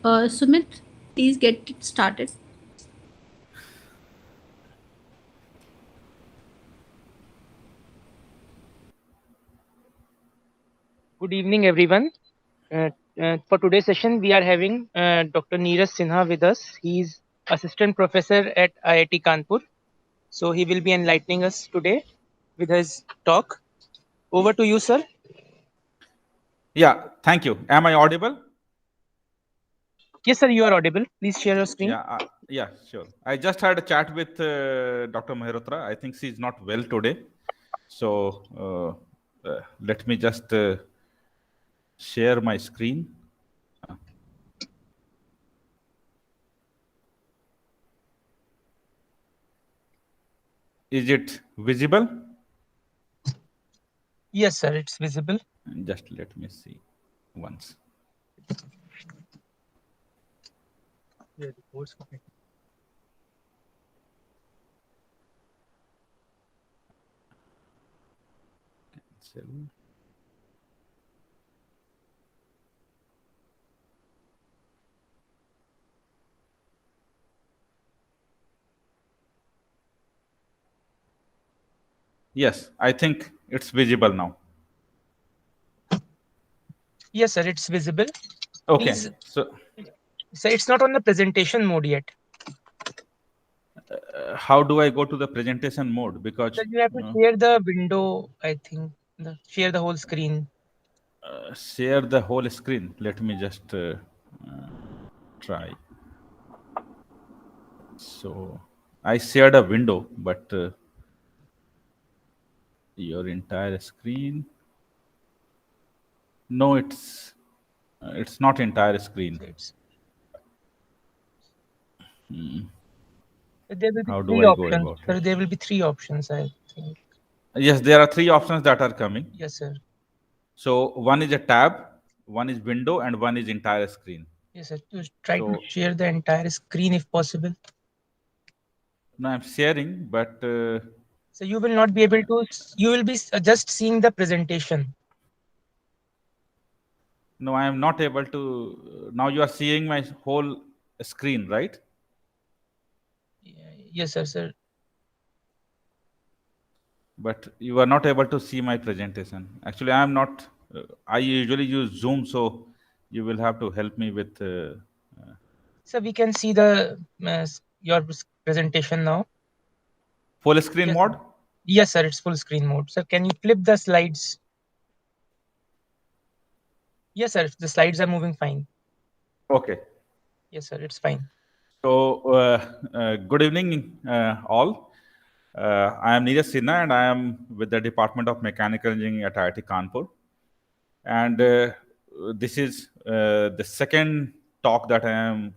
Sumit, please get it started. Good evening, everyone. For today's session, we are having Dr. Neeraj Sinha with us. He's assistant professor at IIT Kanpur. So he will be enlightening us today with his talk. Over to you, sir. Yeah, thank you. Am I audible? Yes, sir, you are audible. Please share your screen. Yeah, sure. I just had a chat with Dr. Mehratra. I think she's not well today. So let me just share my screen. Is it visible? Yes, sir, it's visible. Just let me see once. Cancel. Yes, I think it's visible now. Yes, sir, it's visible. Okay, Please, so sir, it's not on the presentation mode yet. how do I go to the presentation mode? Because Sir, you have to share the window, I think. Share the whole screen. share the whole screen. Let me just try. So I shared a window, but your entire screen. No, it's not entire screen. There will be How do three I go options. about Sir, it? there will be three options, I think. Yes, there are three options that are coming. Yes, sir. So one is a tab, one is window, and one is entire screen. Yes, sir. To try to So share the entire screen if possible. now I'm sharing, but So you will not be able to. You will be just seeing the presentation. no, I am not able to. Now you are seeing my whole screen, right? Yes, sir, sir. But you are not able to see my presentation. Actually, I am not. I usually use Zoom, so you will have to help me with. So we can see the your presentation now. Full screen Yes, mode? yes, sir. It's full screen mode. So can you flip the slides? Yes, sir. The slides are moving fine. Okay. Yes, sir. It's fine. So, good evening, all. I am Neeraj Sinha, and I am with the Department of Mechanical Engineering at IIT Kanpur. And this is the second talk that I am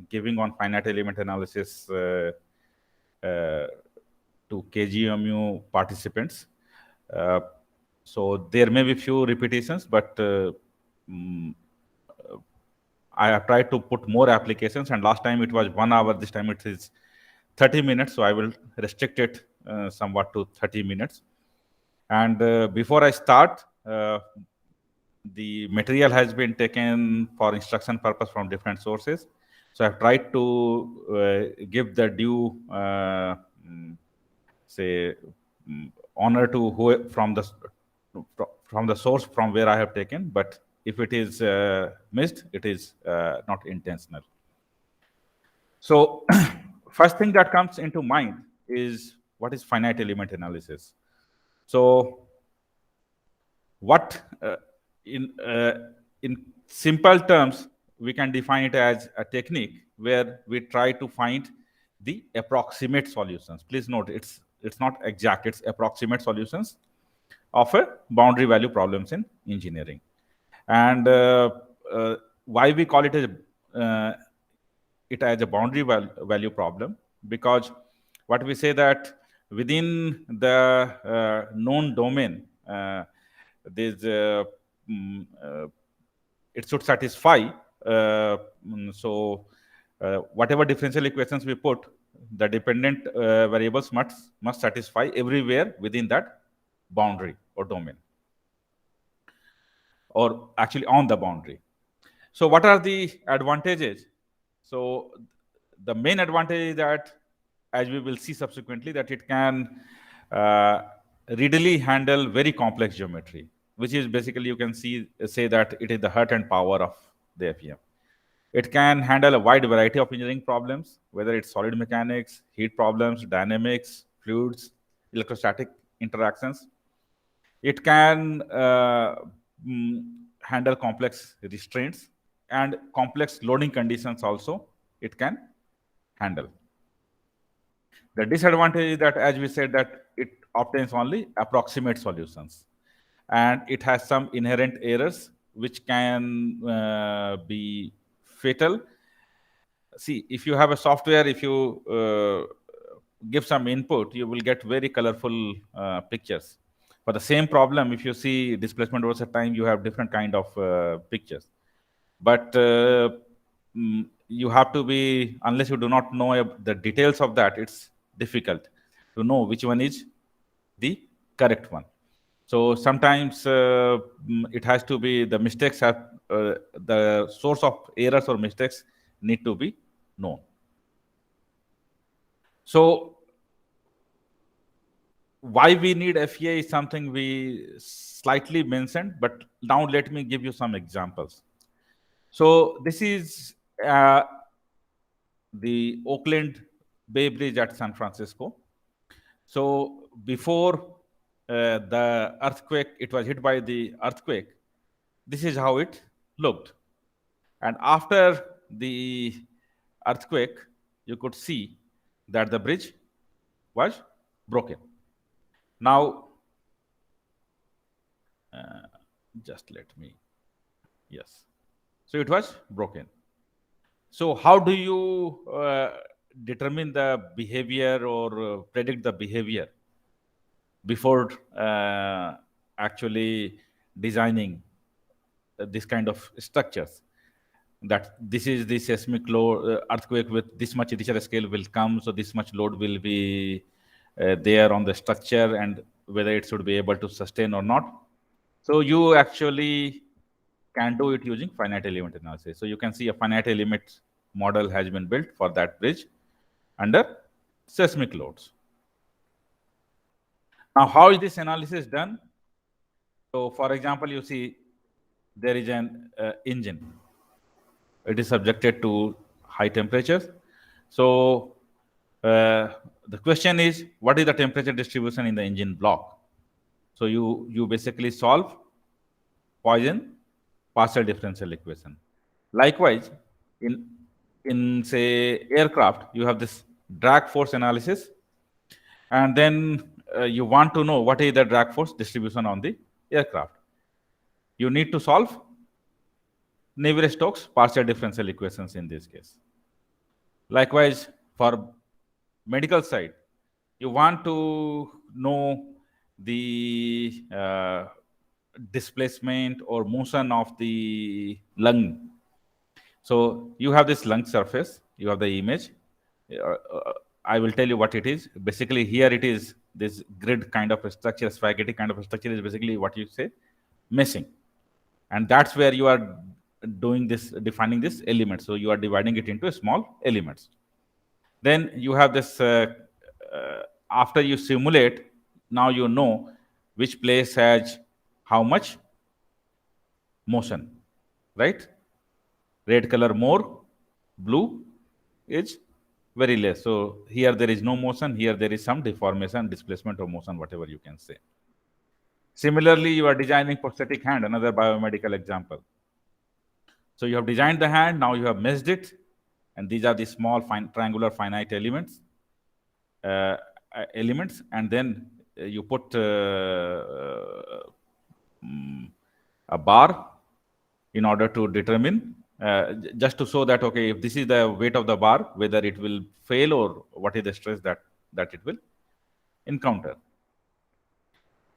giving on finite element analysis to KGMU participants. So there may be few repetitions, but mm, I have tried to put more applications, and last time it was 1 hour. This time it is 30 minutes, so I will restrict it somewhat to 30 minutes. And before I start, the material has been taken for instruction purpose from different sources. So I've tried to give the due, say, honor to who from the source from where I have taken. But if it is missed, it is not intentional. So first thing that comes into mind is what is finite element analysis. So what in simple terms we can define it as a technique where we try to find the approximate solutions. Please note it's not exact, it's approximate solutions of a boundary value problems in engineering. And why we call it as a boundary value problem, because what we say that within the known domain, there's it should satisfy. So whatever differential equations we put, the dependent variables must satisfy everywhere within that boundary or domain, or actually on the boundary. So what are the advantages? So the main advantage is that, as we will see subsequently, that it can uh, readily handle very complex geometry, which is basically, you can say that it is the heart and power of the FEM. It can handle a wide variety of engineering problems, whether it's solid mechanics, heat problems, dynamics, fluids, electrostatic interactions. It can handle complex restraints and complex loading conditions also it can handle. The disadvantage is that, as we said, that it obtains only approximate solutions, and it has some inherent errors which can be fatal. See, if you have a software, if you give some input, you will get very colorful pictures. For the same problem, if you see displacement over time, you have different kind of pictures. But you have to be, unless you do not know the details of that, it's difficult to know which one is the correct one. So sometimes it has to be, the mistakes have, the source of errors or mistakes need to be known. So why we need FEA is something we slightly mentioned, but now let me give you some examples. So this is the Oakland Bay Bridge at San Francisco. So before the earthquake, it was hit by the earthquake. This is how it looked. And after the earthquake, you could see that the bridge was broken. Now, just let me, yes. So it was broken. So how do you determine the behavior or predict the behavior before actually designing this kind of structures? That this is the seismic load, earthquake with this much Richter scale will come, so this much load will be there on the structure, and whether it should be able to sustain or not. So you actually can do it using finite element analysis. So you can see a finite element model has been built for that bridge under seismic loads. Now, how is this analysis done? So, for example, you see there is an engine. It is subjected to high temperatures. So, the question is, what is the temperature distribution in the engine block? So, you basically solve Poisson partial differential equation. Likewise, in say aircraft, you have this drag force analysis, and then you want to know what is the drag force distribution on the aircraft. You need to solve Navier-Stokes partial differential equations in this case. Likewise, for medical side, you want to know the displacement or motion of the lung. So you have this lung surface, you have the image. I will tell you what it is. Basically, here it is this grid kind of a structure, spaghetti kind of a structure is basically what you say, meshing. And that's where you are doing this, defining this element. So you are dividing it into small elements. Then you have this, after you simulate, now you know which place has how much motion, right? Red color more, blue is very less. So here there is no motion, here there is some deformation, displacement or motion, whatever you can say. Similarly, you are designing prosthetic hand, another biomedical example. So you have designed the hand, now you have measured it, and these are the small triangular finite elements, and then you put a bar in order to determine, just to show that, okay, if this is the weight of the bar, whether it will fail or what is the stress that it will encounter.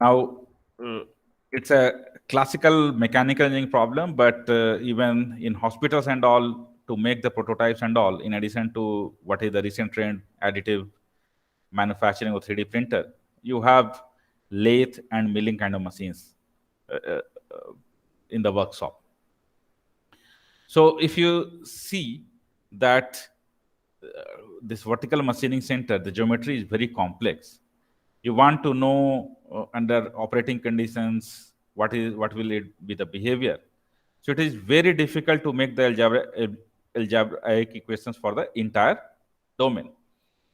Now, it's a classical mechanical engineering problem, but even in hospitals and all, to make the prototypes and all, in addition to what is the recent trend, additive manufacturing or 3D printer, you have lathe and milling kind of machines in the workshop. So if you see that this vertical machining center, the geometry is very complex. You want to know under operating conditions what will it be the behavior. So it is very difficult to make the algebraic equations for the entire domain.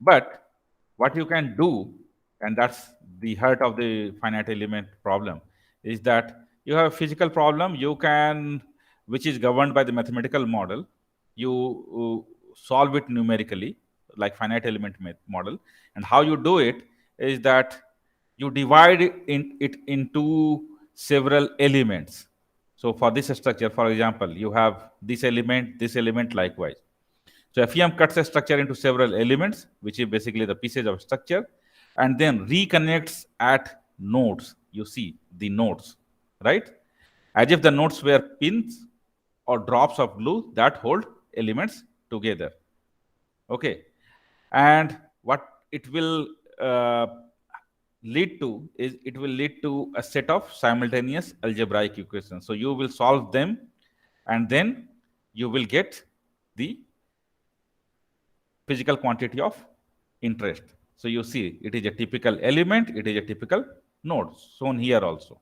But what you can do, and that's the heart of the finite element problem, is that you have a physical problem you can, which is governed by the mathematical model. You solve it numerically, like finite element model. And how you do it is that you divide it into several elements. So for this structure, for example, you have this element likewise. So FEM cuts a structure into several elements, which is basically the pieces of structure, and then reconnects at nodes. You see the nodes, right? As if the nodes were pins or drops of glue that hold elements together. Okay. And what it will lead to is it will lead to a set of simultaneous algebraic equations. So you will solve them, and then you will get the physical quantity of interest. So you see it is a typical element, it is a typical node shown here also.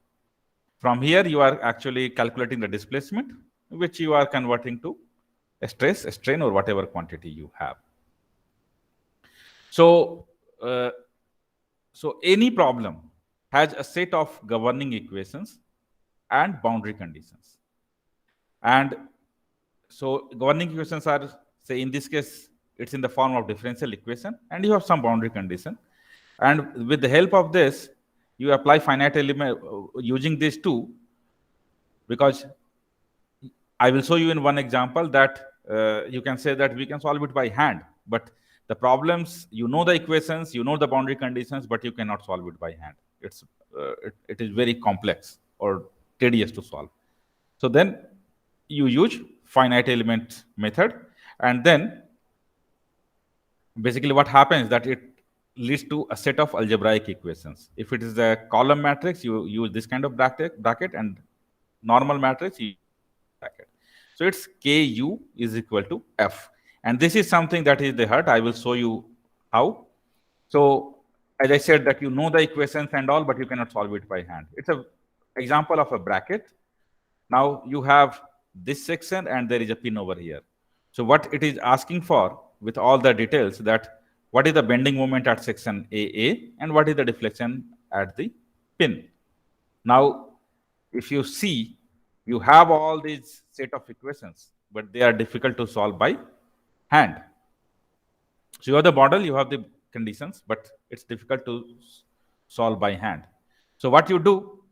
From here you are actually calculating the displacement, which you are converting to a stress, a strain, or whatever quantity you have. So so any problem has a set of governing equations and boundary conditions. And so governing equations are, say in this case, it's in the form of differential equation, and you have some boundary condition. And with the help of this, you apply finite element using these two, because I will show you in one example that you can say that we can solve it by hand, but the problems, you know the equations, you know the boundary conditions, but you cannot solve it by hand. It is very complex or tedious to solve. So then you use finite element method, and then basically what happens that it leads to a set of algebraic equations. If it is a column matrix, you use this kind of bracket, and normal matrix, you use bracket. So it's Ku is equal to F. And this is something that is the heart. I will show you how. So as I said that you know the equations and all, but you cannot solve it by hand. It's a example of a bracket. Now you have this section and there is a pin over here. So what it is asking for with all the details, that what is the bending moment at section AA and what is the deflection at the pin. Now, if you see, you have all these set of equations, but they are difficult to solve by hand. So you have the model, you have the conditions, but it's difficult to solve by hand. So what you do,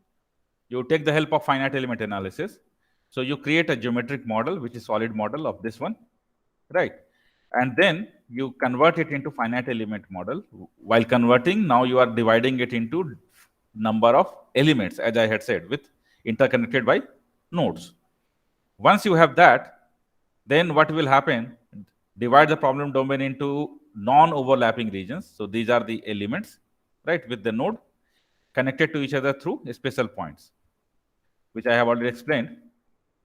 you take the help of finite element analysis. So you create a geometric model, which is solid model of this one, right? And then you convert it into finite element model. While converting, now you are dividing it into number of elements, as I had said, with interconnected by nodes. Once you have that, then what will happen? Divide the problem domain into non-overlapping regions. So these are the elements, right, with the node connected to each other through special points, which I have already explained.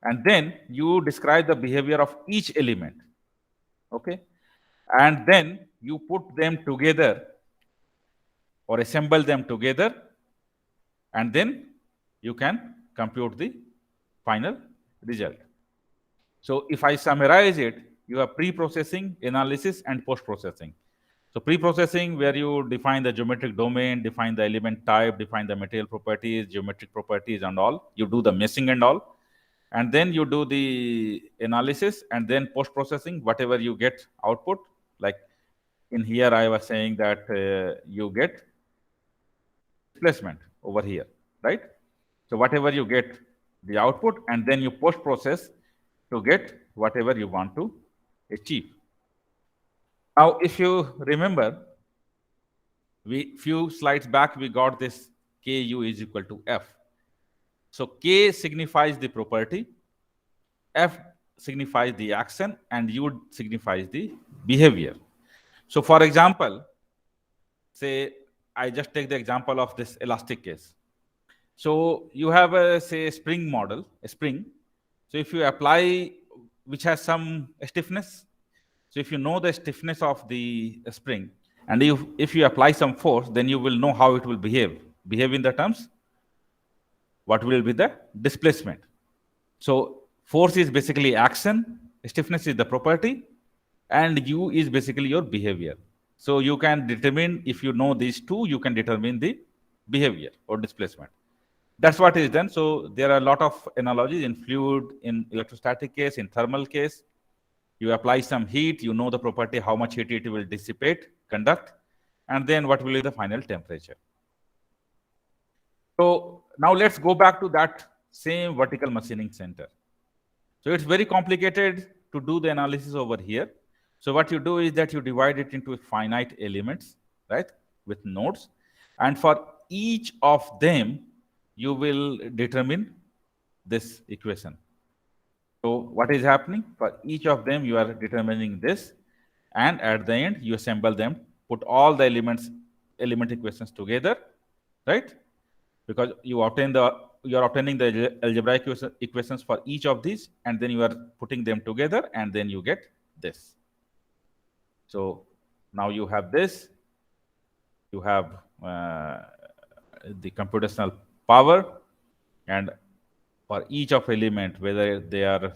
And then you describe the behavior of each element. Okay. And then you put them together or assemble them together, and then you can compute the final result. So if I summarize it, you have pre-processing, analysis, and post-processing. So pre-processing, where you define the geometric domain, define the element type, define the material properties, geometric properties, and all. You do the meshing and all. And then you do the analysis, and then post-processing, whatever you get output. Like in here, I was saying that you get displacement over here, right? So whatever you get the output, and then you post-process to get whatever you want to achieve. Now, if you remember, few slides back, we got this Ku is equal to F. So K signifies the property, F signifies the action, and U signifies the behavior. So for example, say I just take the example of this elastic case. So you have a, say, spring model, a spring. So if you apply which has some stiffness. So if you know the stiffness of the spring, and if you apply some force, then you will know how it will behave. Behave in the terms, what will be the displacement. So force is basically action, stiffness is the property, and U is basically your behavior. So you can determine, if you know these two, you can determine the behavior or displacement. That's what is done. So there are a lot of analogies in fluid, in electrostatic case, in thermal case. You apply some heat, you know the property, how much heat it will dissipate, conduct, and then what will be the final temperature. So now let's go back to that same vertical machining center. So it's very complicated to do the analysis over here. So what you do is that you divide it into finite elements, right, with nodes. And for each of them, you will determine this equation. So what is happening? For each of them, you are determining this. And at the end, you assemble them, put all the element equations together, right? Because you are obtaining the algebraic equations for each of these, and then you are putting them together, and then you get this. So now you have this. You have the computational power, and for each of element, whether they are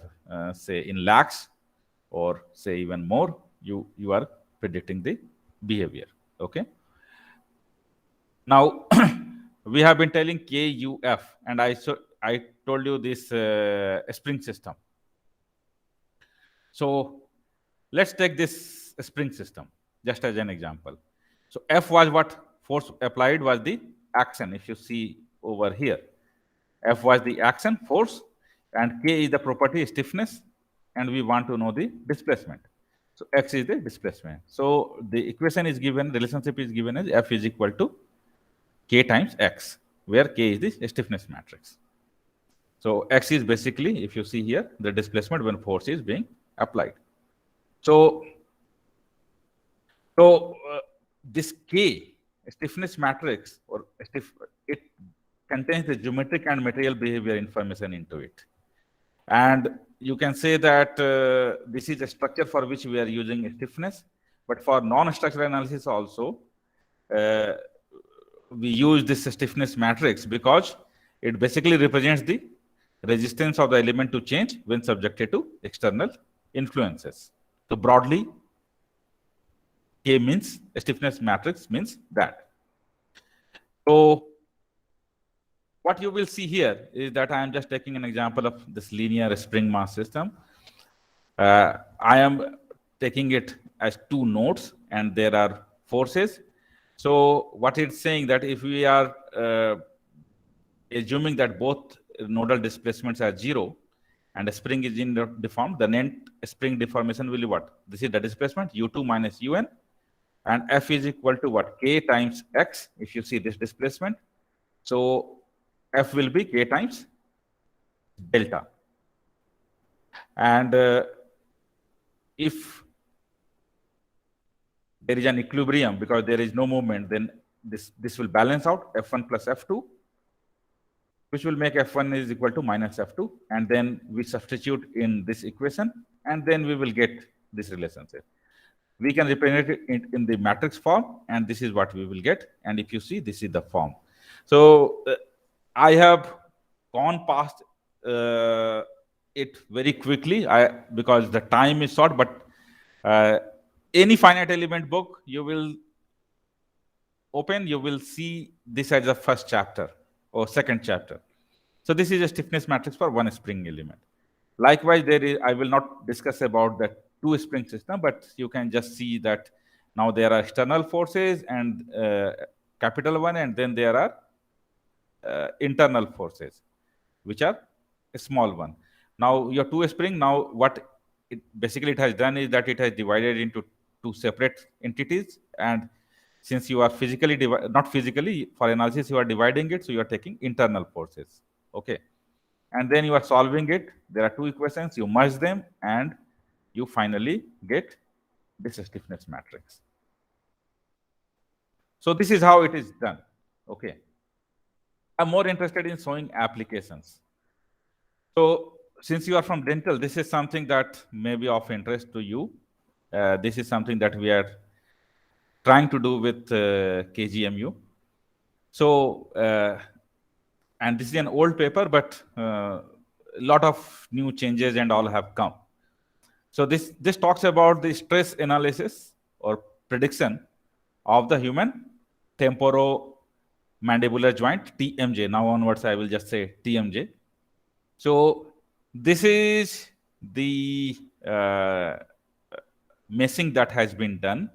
say in lakhs or say even more, you are predicting the behavior. Okay. Now we have been telling KUF, and I told you this spring system. So let's take this spring system just as an example. So F was what force applied was the action. If you see over here, F was the action force, and K is the property stiffness, and we want to know the displacement. So X is the displacement. So the equation is given, relationship is given as F is equal to K times X, where K is the stiffness matrix. So X is basically, if you see here, the displacement when force is being applied. So this K stiffness matrix, or it contains the geometric and material behavior information into it. And you can say that this is a structure for which we are using stiffness, but for non-structural analysis also, we use this stiffness matrix because it basically represents the resistance of the element to change when subjected to external influences. So broadly, K means stiffness matrix means that. So what you will see here is that I am just taking an example of this linear spring mass system. I am taking it as two nodes, and there are forces. So what it's saying that if we are assuming that both nodal displacements are 0 and a spring is deformed, the net spring deformation will be what? This is the displacement, U2 minus UN, and F is equal to what? K times X, if you see this displacement. So F will be K times delta. And if there is an equilibrium because there is no movement, then this will balance out, F1 plus F2, which will make F1 is equal to minus F2. And then we substitute in this equation, and then we will get this relationship. We can represent it in the matrix form, and this is what we will get. And if you see, this is the form. So I have gone past it very quickly because the time is short, but any finite element book you will open, you will see this as the first chapter or second chapter. So this is a stiffness matrix for one spring element. Likewise, I will not discuss about the two spring system, but you can just see that now there are external forces and capital one, and then there are internal forces, which are a small one. Now your two spring, now what it basically it has done is that it has divided into two separate entities, and since you are physically not physically, for analysis you are dividing it, so you are taking internal forces. Okay. And then you are solving it. There are two equations, you merge them, and you finally get this stiffness matrix. So this is how it is done. Okay. I'm more interested in showing applications. So since you are from dental, this is something that may be of interest to you. This is something that we are trying to do with KGMU. So, and this is an old paper, but a lot of new changes and all have come. So this talks about the stress analysis or prediction of the human temporomandibular joint, TMJ. Now onwards, I will just say TMJ. So this is the meshing that has been done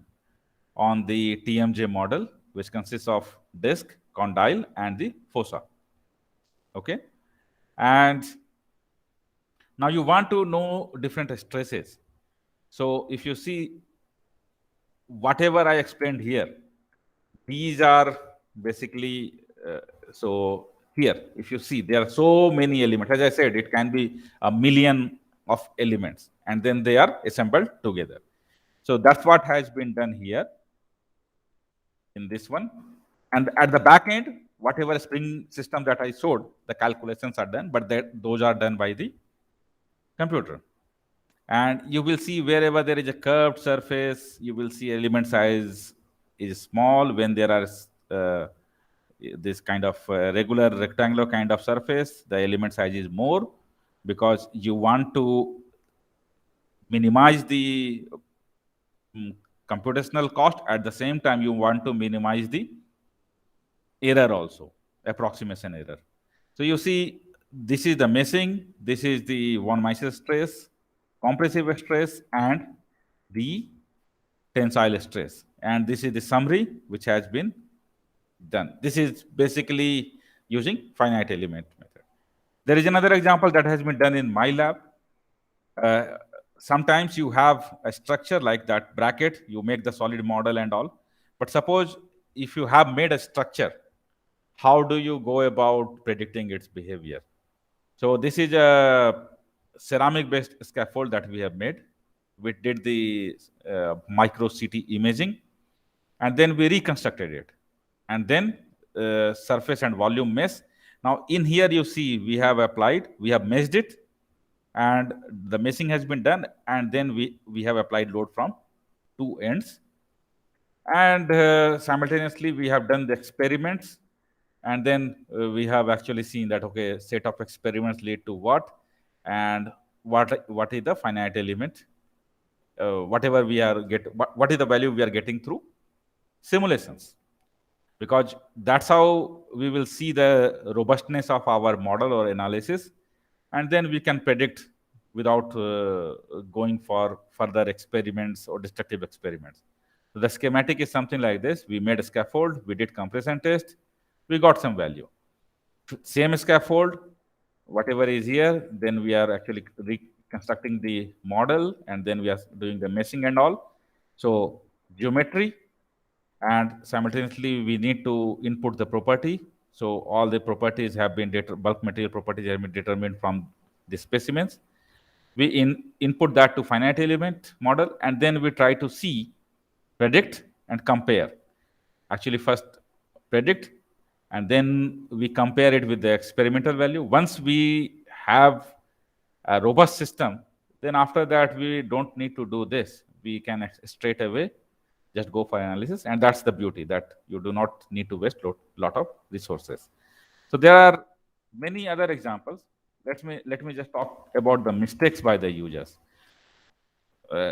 on the TMJ model, which consists of disc, condyle, and the fossa. Okay, and now you want to know different stresses. So if you see whatever I explained here, these are basically so here. If you see, there are so many elements. As I said, it can be a million of elements, and then they are assembled together. So that's what has been done here in this one. And at the back end, whatever spring system that I showed, the calculations are done, but those are done by the computer. And you will see wherever there is a curved surface, you will see element size is small. When there are this kind of regular rectangular kind of surface, the element size is more, because you want to minimize the computational cost. At the same time, you want to minimize the error also, approximation error. So you see, this is the meshing, this is the von Mises stress, compressive stress, and the tensile stress. And this is the summary which has been done. This is basically using finite element method. There is another example that has been done in my lab. Sometimes you have a structure like that bracket, you make the solid model and all. But suppose if you have made a structure, how do you go about predicting its behavior? So this is a ceramic-based scaffold that we have made. We did the micro CT imaging, and then we reconstructed it. And then surface and volume mesh. Now in here you see we have meshed it, and the meshing has been done, and then we have applied load from two ends. And simultaneously we have done the experiments, and then we have actually seen that, okay, set of experiments lead to what, and what is the finite element, whatever we are what is the value we are getting through simulations, because that's how we will see the robustness of our model or analysis, and then we can predict without going for further experiments or destructive experiments. So the schematic is something like this. We made a scaffold, we did compression test, we got some value. Same scaffold, whatever is here, then we are actually reconstructing the model, and then we are doing the meshing and all. So geometry, and simultaneously we need to input the property. So all the properties have been bulk material properties have been determined from the specimens. We input that to finite element model, and then we try to see, predict, and compare. Actually, first predict, and then we compare it with the experimental value. Once we have a robust system, then after that we don't need to do this. We can straight away just go for analysis, and that's the beauty, that you do not need to waste lot of resources. So there are many other examples. Let me just talk about the mistakes by the users.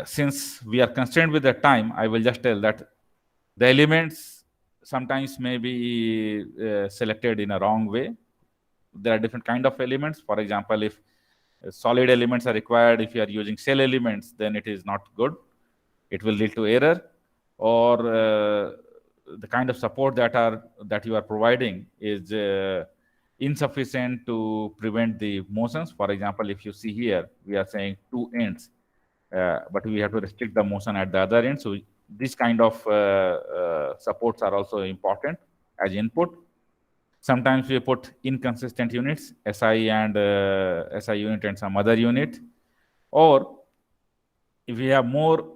Since we are constrained with the time, I will just tell that the elements sometimes may be selected in a wrong way. There are different kind of elements. For example, if solid elements are required, if you are using cell elements, then it is not good. It will lead to error. Or the kind of support that you are providing is insufficient to prevent the motions. For example, if you see here, we are saying two ends, but we have to restrict the motion at the other end. So these kind of supports are also important as input. Sometimes we put inconsistent units, SI and SI unit and some other unit. Or if we have more,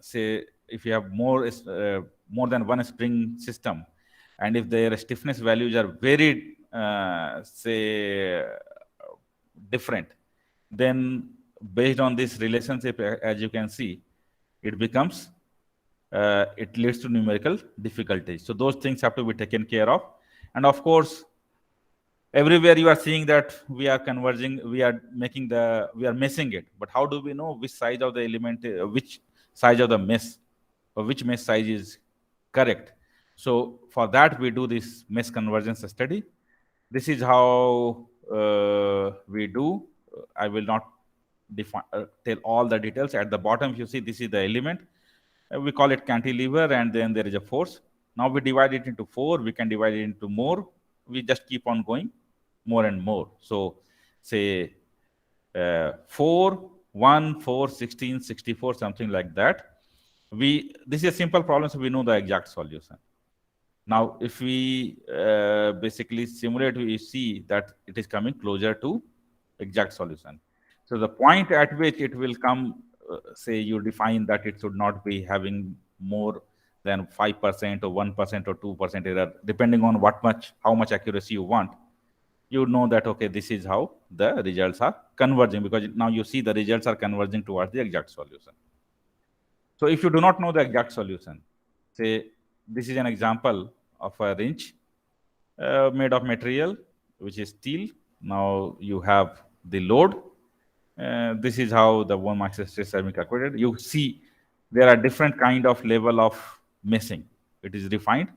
say, if you have more than one spring system, and if their stiffness values are very, say, different, then based on this relationship, as you can see, it becomes, it leads to numerical difficulties. So those things have to be taken care of. And of course, everywhere you are seeing that we are converging, we are messing it. But how do we know which size of the element, which size of the mesh, or which mesh size is correct? So for that, we do this mesh convergence study. This is how we do. I will not tell all the details. At the bottom, you see this is the element. We call it cantilever, and then there is a force. Now we divide it into 4. We can divide it into more. We just keep on going more and more. So say 4, 1, 4, 16, 64, something like that. This is a simple problem, so we know the exact solution. Now, if we basically simulate, we see that it is coming closer to exact solution. So the point at which it will come, say you define that it should not be having more than 5% or 1% or 2% error, depending on how much accuracy you want. You know that, okay, this is how the results are converging, because now you see the results are converging towards the exact solution. So if you do not know the exact solution, say this is an example of a wrench made of material which is steel. Now you have the load. This is how the one max stress has been calculated. You see there are different kind of level of meshing. It is refined.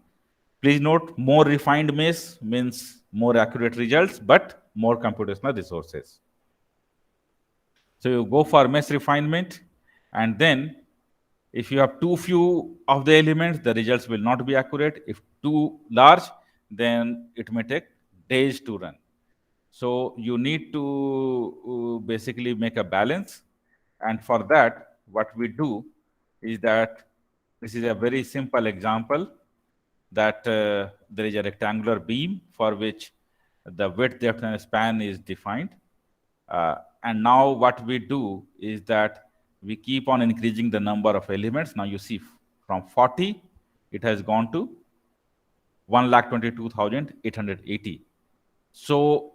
Please note, more refined mesh means more accurate results, but more computational resources. So you go for mesh refinement, and then if you have too few of the elements, the results will not be accurate. If too large, then it may take days to run. So you need to basically make a balance. And for that, what we do is that this is a very simple example that there is a rectangular beam for which the width, depth, and span is defined. And now what we do is that we keep on increasing the number of elements. Now you see from 40, it has gone to 1,22,880. So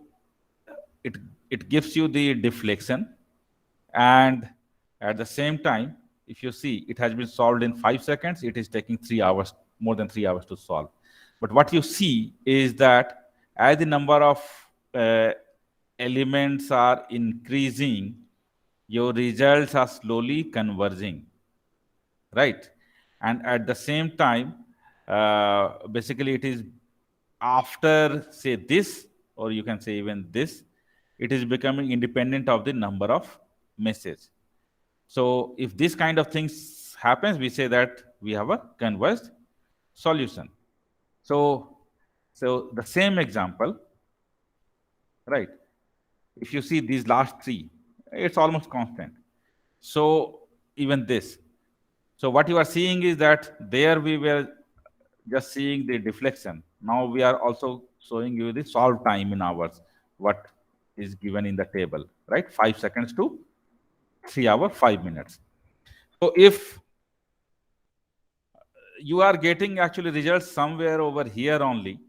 it gives you the deflection. And at the same time, if you see, it has been solved in 5 seconds. It is taking 3 hours, more than 3 hours to solve. But what you see is that as the number of elements are increasing, your results are slowly converging, right? And at the same time, basically it is after, say, this, or you can say even this, it is becoming independent of the number of meshes. So if this kind of things happens, we say that we have a converged solution. So the same example, right? If you see these last 3, it's almost constant. So even this. So what you are seeing is that there we were just seeing the deflection. Now we are also showing you the solve time in hours, what is given in the table, right? 5 seconds to 3 hours, 5 minutes. So if you are getting actually results somewhere over here only,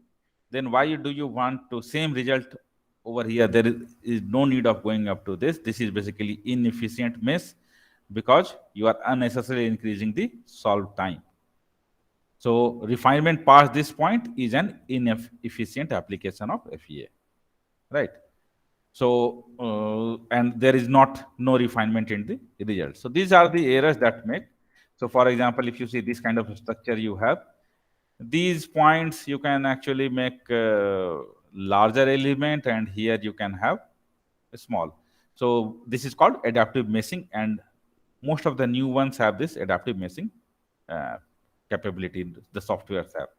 then why do you want to same result over here? There is no need of going up to this. This is basically inefficient mesh, because you are unnecessarily increasing the solve time. So refinement past this point is an inefficient application of FEA, right? So and there is no refinement in the result. So these are the errors that make. So for example, if you see this kind of structure you have, these points you can actually make larger element, and here you can have a small. So this is called adaptive meshing, and most of the new ones have this adaptive meshing capability. The softwares have.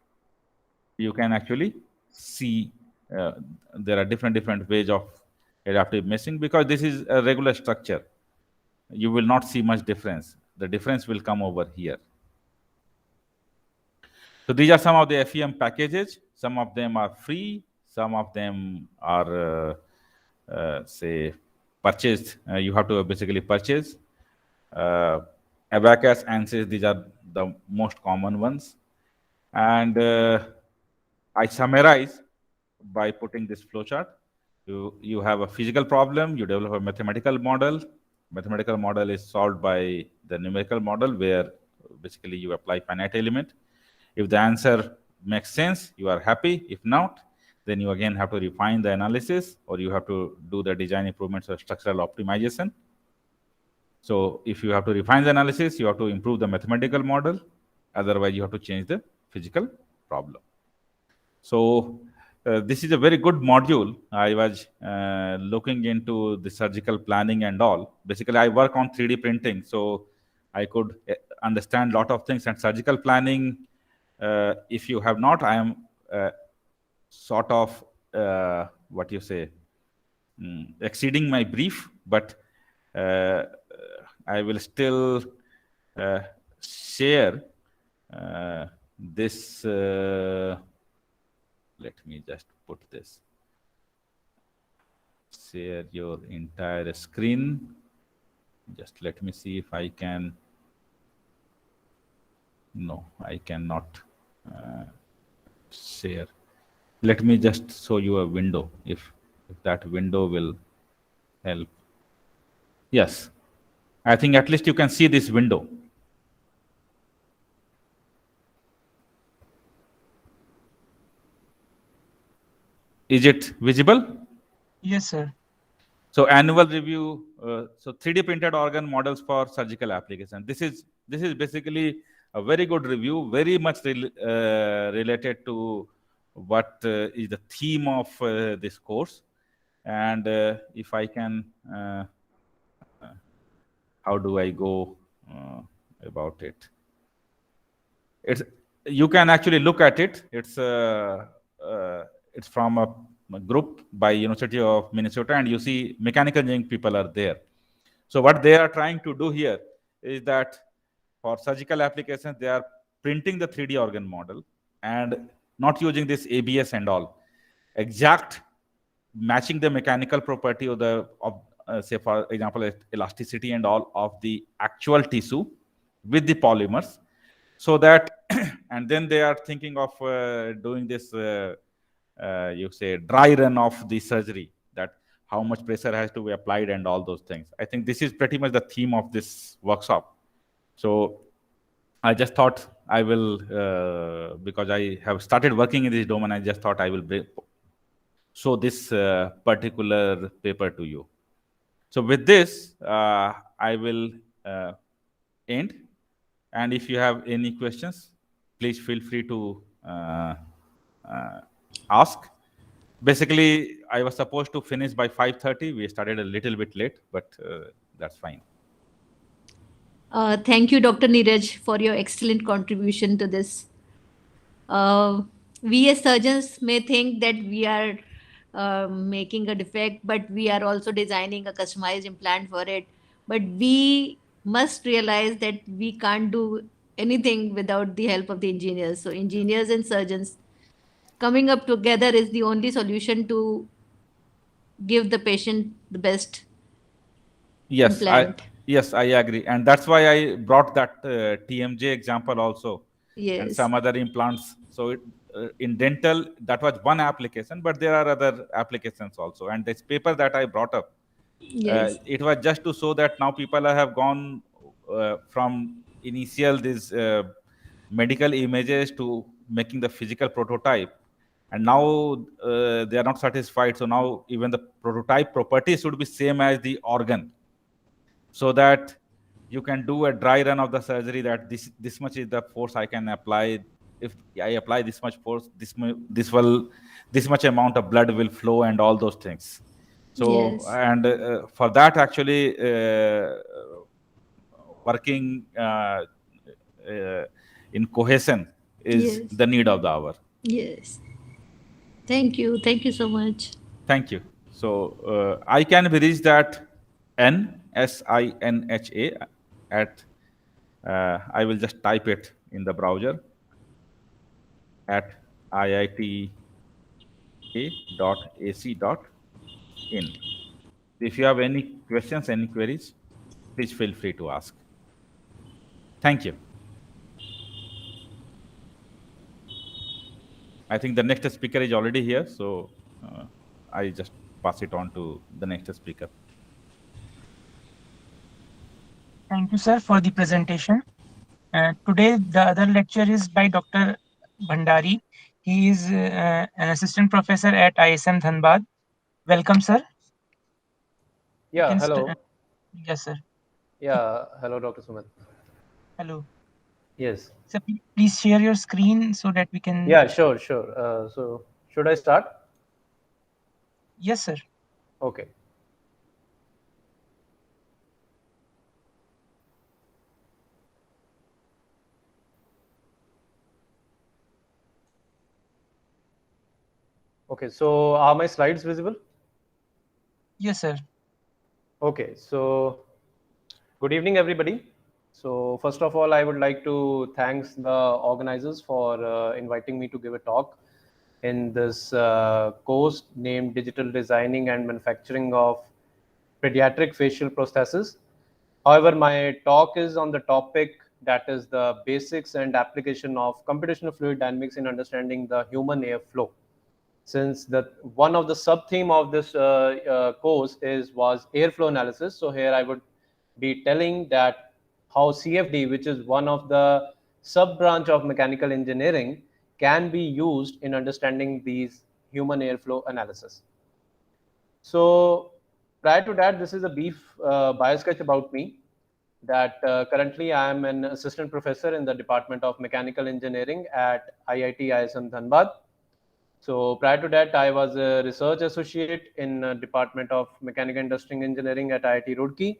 You can actually see there are different ways of adaptive meshing, because this is a regular structure. You will not see much difference. The difference will come over here. So these are some of the FEM packages. Some of them are free. Some of them are, say, purchased. You have to basically purchase. Abacus, ANSYS, these are the most common ones. And I summarize by putting this flowchart. You have a physical problem, you develop a mathematical model. Mathematical model is solved by the numerical model, where basically you apply finite element. If the answer makes sense, you are happy. If not, then you again have to refine the analysis, or you have to do the design improvements or structural optimization. So if you have to refine the analysis, you have to improve the mathematical model. Otherwise, you have to change the physical problem. So this is a very good module. I was looking into the surgical planning and all. Basically, I work on 3D printing, so I could understand a lot of things. And surgical planning, if you have not, I am sort of what you say, exceeding my brief, but uh, I will still share this. Let me just put this. Share your entire screen. Just let me see if I can. No, I cannot share. Let me just show you a window, if that window will help. Yes, I think at least you can see this window. Is it visible? Yes, sir. So annual review. So 3D printed organ models for surgical application. This is basically a very good review, very much related to what is the theme of this course. And if I can, how do I go about it? It's, you can actually look at it. It's from a group by University of Minnesota, and you see mechanical engineering people are there. So what they are trying to do here is that for surgical applications, they are printing the 3D organ model and not using this ABS and all. Exact matching the mechanical property of the say for example elasticity and all of the actual tissue with the polymers, so that and then they are thinking of doing this you say dry run of the surgery, that how much pressure has to be applied and all those things. I think this is pretty much the theme of this workshop. So I just thought I will because I have started working in this domain, I just thought I will show this particular paper to you. So with this, I will end. And if you have any questions, please feel free to ask. Basically, I was supposed to finish by 5:30. We started a little bit late, but that's fine. Thank you, Dr. Neeraj, for your excellent contribution to this. We as surgeons may think that we are making a defect, but we are also designing a customized implant for it. But we must realize that we can't do anything without the help of the engineers. So, engineers and surgeons coming up together is the only solution to give the patient the best Yes, implant. I agree, and that's why I brought that TMJ example also, and Yes, some other implants. So in dental, that was one application, but there are other applications also. And this paper that I brought up, yes, it was just to show that now people have gone from initial these medical images to making the physical prototype, and now they are not satisfied. So now even the prototype properties should be same as the organ, so that you can do a dry run of the surgery, that this much is the force I can apply. If I apply this much force, this much amount of blood will flow and all those things. So yes, and for that actually working in cohesion is yes, the need of the hour. yes. Thank you. Thank you so much. Thank you. So I can be reached at NSINHA at I will just type it in the browser at iita.ac.in. If you have any questions, any queries, please feel free to ask. Thank you. I think the next speaker is already here, so I just pass it on to the next speaker. Thank you, sir, for the presentation. Today, the other lecture is by Dr. Bhandari. He is an assistant professor at ISM Dhanbad. Welcome, sir. You Yeah, can hello. yes, sir. Yeah, hello, Dr. Sumit. Hello. Yes. Sir, please share your screen so that we can. Yeah, sure. So, should I start? Yes, sir. Okay. Okay, so are my slides visible? Yes, sir. Okay, so good evening, everybody. So, first of all, I would like to thank the organizers for inviting me to give a talk in this course named Digital Designing and Manufacturing of Pediatric Facial Prosthesis. However, my talk is on the topic that is the basics and application of computational fluid dynamics in understanding the human airflow. Since the one of the sub theme of this course was airflow analysis, so here I would be telling that how CFD, which is one of the sub branch of mechanical engineering, can be used in understanding these human airflow analysis. So prior to that, this is a brief biosketch about me. That currently I am an assistant professor in the Department of Mechanical Engineering at IIT ISM Dhanbad. So prior to that, I was a research associate in Department of Mechanical Industrial Engineering at IIT Roorkee,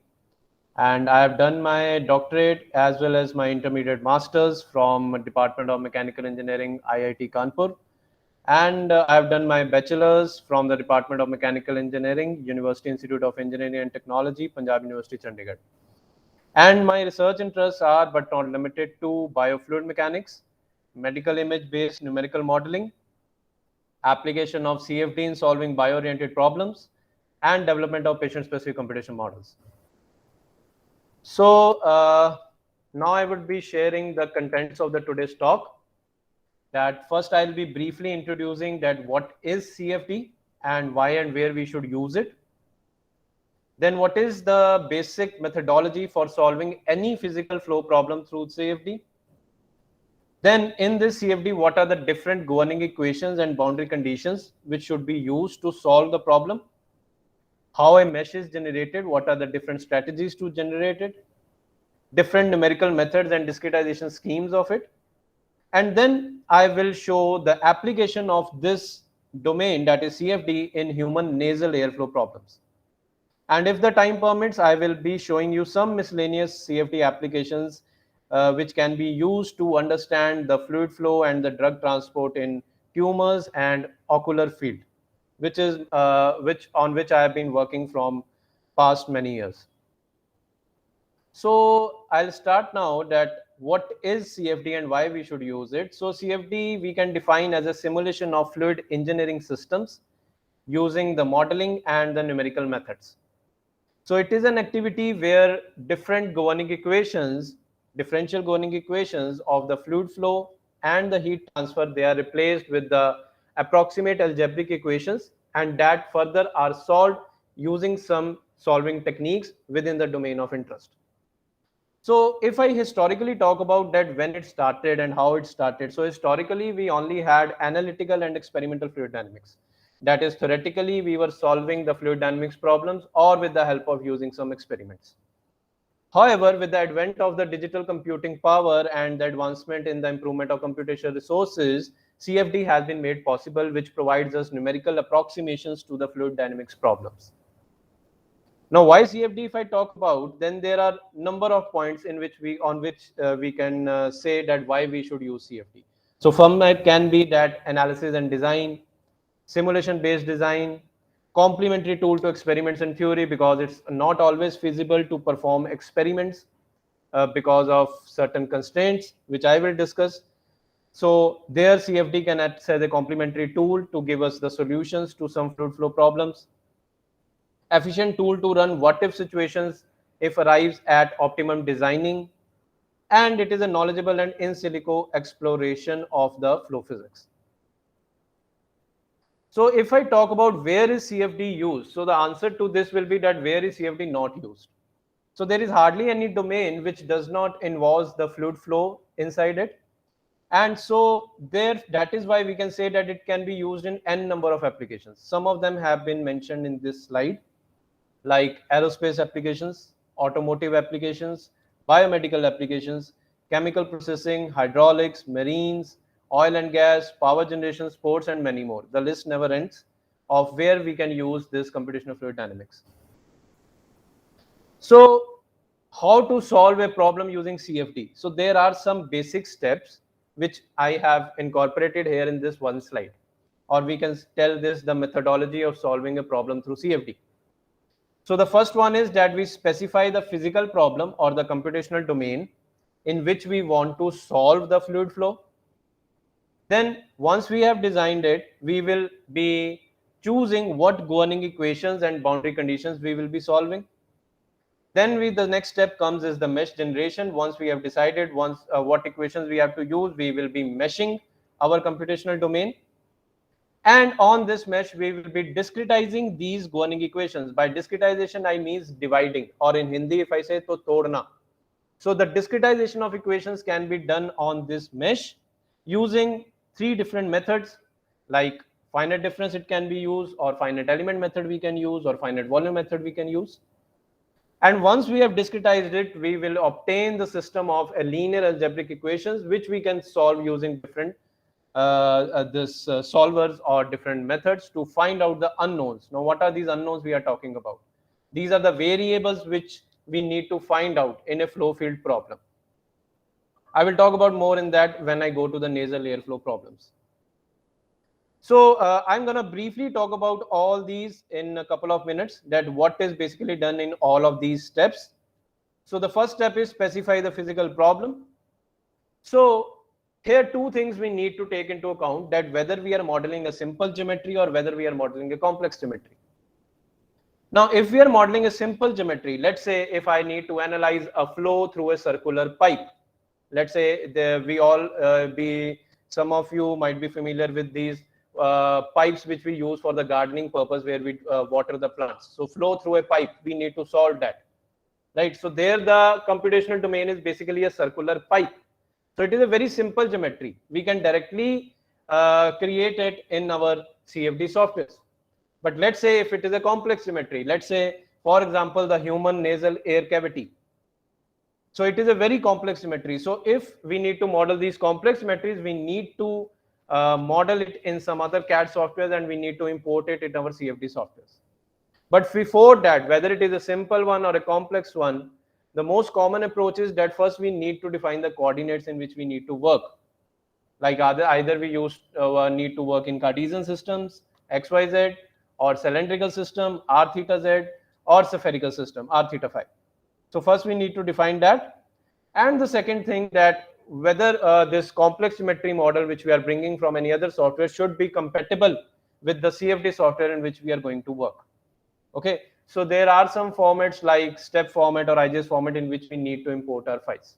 and I have done my doctorate as well as my intermediate masters from Department of Mechanical Engineering, IIT Kanpur, and I have done my bachelor's from the Department of Mechanical Engineering, University Institute of Engineering and Technology, Punjab University, Chandigarh. And my research interests are, but not limited to, biofluid mechanics, medical image-based numerical modeling, application of CFD in solving bio-oriented problems, and development of patient-specific computation models. So now I would be sharing the contents of the today's talk. That first I'll be briefly introducing that what is CFD and why and where we should use it. Then what is the basic methodology for solving any physical flow problem through CFD? Then in this CFD, what are the different governing equations and boundary conditions which should be used to solve the problem? How a mesh is generated, what are the different strategies to generate it? Different numerical methods and discretization schemes of it. And then I will show the application of this domain, that is CFD, in human nasal airflow problems. And if the time permits, I will be showing you some miscellaneous CFD applications which can be used to understand the fluid flow and the drug transport in tumors and ocular field, which is which I have been working from past many years. So I'll start now that what is CFD and why we should use it. So CFD we can define as a simulation of fluid engineering systems using the modeling and the numerical methods. So it is an activity where different governing equations, differential governing equations of the fluid flow and the heat transfer, they are replaced with the approximate algebraic equations, and that further are solved using some solving techniques within the domain of interest. So if I historically talk about that, when it started and how it started. So historically, we only had analytical and experimental fluid dynamics. That is, theoretically, we were solving the fluid dynamics problems or with the help of using some experiments. However, with the advent of the digital computing power and the advancement in the improvement of computational resources, CFD has been made possible, which provides us numerical approximations to the fluid dynamics problems. Now, why CFD? If I talk about, then there are number of points in which we can say that why we should use CFD. So, from it can be that analysis and design, simulation-based design, complementary tool to experiments and theory, because it's not always feasible to perform experiments because of certain constraints, which I will discuss. So, there CFD can act as a complementary tool to give us the solutions to some fluid flow problems. Efficient tool to run what if situations if arrives at optimum designing, and it is a knowledgeable and in silico exploration of the flow physics. So if I talk about where is CFD used, so the answer to this will be that where is CFD not used? So there is hardly any domain which does not involve the fluid flow inside it. And so there, that is why we can say that it can be used in n number of applications. Some of them have been mentioned in this slide, like aerospace applications, automotive applications, biomedical applications, chemical processing, hydraulics, marines, oil and gas, power generation, sports, and many more. The list never ends of where we can use this computational fluid dynamics. So how to solve a problem using CFD? So there are some basic steps which I have incorporated here in this one slide, or we can tell this the methodology of solving a problem through CFD. So the first one is that we specify the physical problem or the computational domain in which we want to solve the fluid flow. Then once we have designed it, we will be choosing what governing equations and boundary conditions we will be solving. Then the next step comes is the mesh generation. Once we have decided what equations we have to use, we will be meshing our computational domain. And on this mesh, we will be discretizing these governing equations. By discretization, I mean dividing, or in Hindi, if I say to todna. So the discretization of equations can be done on this mesh using three different methods, like finite difference it can be used, or finite element method we can use, or finite volume method we can use. And once we have discretized it, we will obtain the system of a linear algebraic equations, which we can solve using different solvers or different methods to find out the unknowns. Now, what are these unknowns we are talking about? These are the variables which we need to find out in a flow field problem. I will talk about more in that when I go to the nasal airflow problems. So I'm going to briefly talk about all these in a couple of minutes, that what is basically done in all of these steps. So the first step is specify the physical problem. So here two things we need to take into account, that whether we are modeling a simple geometry or whether we are modeling a complex geometry. Now, if we are modeling a simple geometry, let's say if I need to analyze a flow through a circular pipe, let's say some of you might be familiar with these pipes which we use for the gardening purpose, where we water the plants. So flow through a pipe, we need to solve that, right? So there the computational domain is basically a circular pipe. So it is a very simple geometry. We can directly create it in our CFD softwares. But let's say if it is a complex geometry, let's say, for example, the human nasal air cavity. So it is a very complex geometry. So if we need to model these complex geometries, we need to model it in some other CAD software, and we need to import it in our CFD softwares. But before that, whether it is a simple one or a complex one, the most common approach is that first we need to define the coordinates in which we need to work. Like either we need to work in Cartesian systems, XYZ, or cylindrical system, R theta Z, or spherical system, R theta phi. So first we need to define that. And the second thing, that whether this complex geometry model which we are bringing from any other software should be compatible with the CFD software in which we are going to work. Okay, so there are some formats like step format or IGS format in which we need to import our files.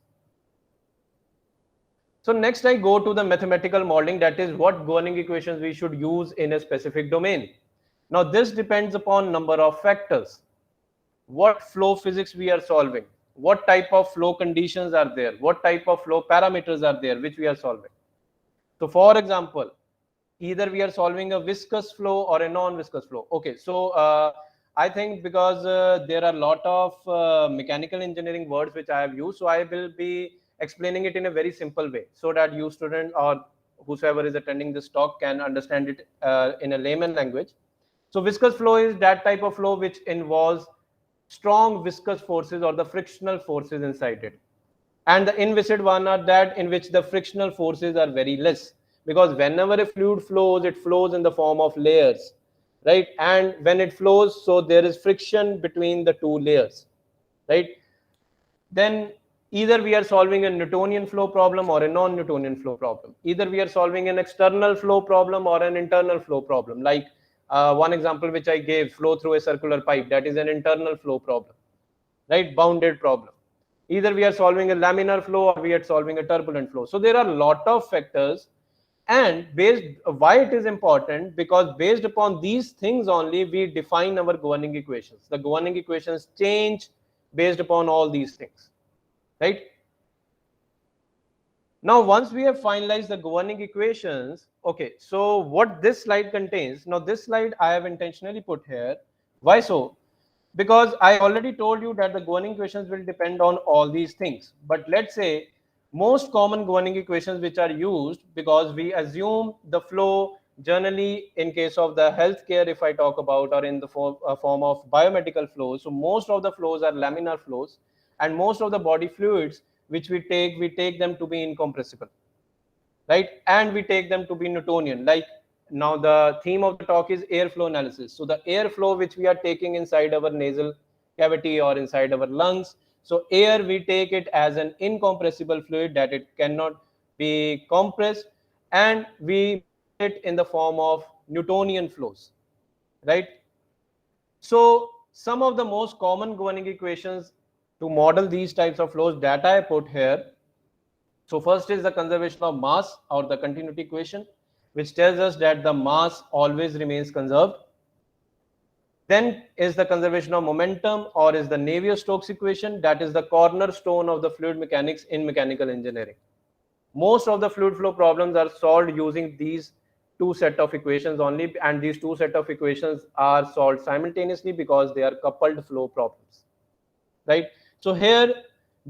So next I go to the mathematical modeling, that is what governing equations we should use in a specific domain. Now this depends upon number of factors. What flow physics we are solving, what type of flow conditions are there, what type of flow parameters are there which we are solving. So for example, either we are solving a viscous flow or a non-viscous flow. Okay, so I think because there are a lot of mechanical engineering words which I have used, so I will be explaining it in a very simple way so that you student or whosoever is attending this talk can understand it in a layman language. So viscous flow is that type of flow which involves strong viscous forces or the frictional forces inside it. And the inviscid one are that in which the frictional forces are very less, because whenever a fluid flows, it flows in the form of layers, right? And when it flows, so there is friction between the two layers, right? Then either we are solving a Newtonian flow problem or a non-Newtonian flow problem. Either we are solving an external flow problem or an internal flow problem. Like one example which I gave, flow through a circular pipe, that is an internal flow problem, right? Bounded problem. Either we are solving a laminar flow or we are solving a turbulent flow. So there are a lot of factors And why it is important, because based upon these things only we define our governing equations. The governing equations change based upon all these things, right? Now once we have finalized the governing equations, okay, so what this slide contains, now this slide I have intentionally put here. Why so? Because I already told you that the governing equations will depend on all these things. But let's say most common governing equations which are used, because we assume the flow generally in case of the healthcare, if I talk about, or in the form of biomedical flows. So most of the flows are laminar flows, and most of the body fluids which we take them to be incompressible, right? And we take them to be Newtonian. Like now the theme of the talk is airflow analysis. So the airflow which we are taking inside our nasal cavity or inside our lungs, so air, we take it as an incompressible fluid that it cannot be compressed, and we model it in the form of Newtonian flows, right? So some of the most common governing equations to model these types of flows that I put here. So first is the conservation of mass, or the continuity equation, which tells us that the mass always remains conserved. Then is the conservation of momentum, or is the Navier-Stokes equation, that is the cornerstone of the fluid mechanics in mechanical engineering. Most of the fluid flow problems are solved using these two set of equations only, and these two set of equations are solved simultaneously because they are coupled flow problems, right? So here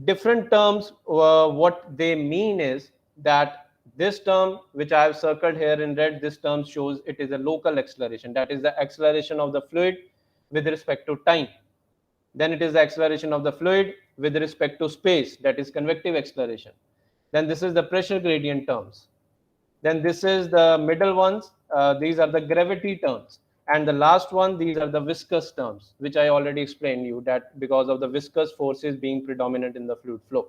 different terms, what they mean is that this term which I have circled here in red, this term shows it is a local acceleration, that is the acceleration of the fluid with respect to time. Then it is the acceleration of the fluid with respect to space, that is convective acceleration. Then this is the pressure gradient terms. Then this is the middle ones, these are the gravity terms. And the last one, these are the viscous terms, which I already explained you, that because of the viscous forces being predominant in the fluid flow.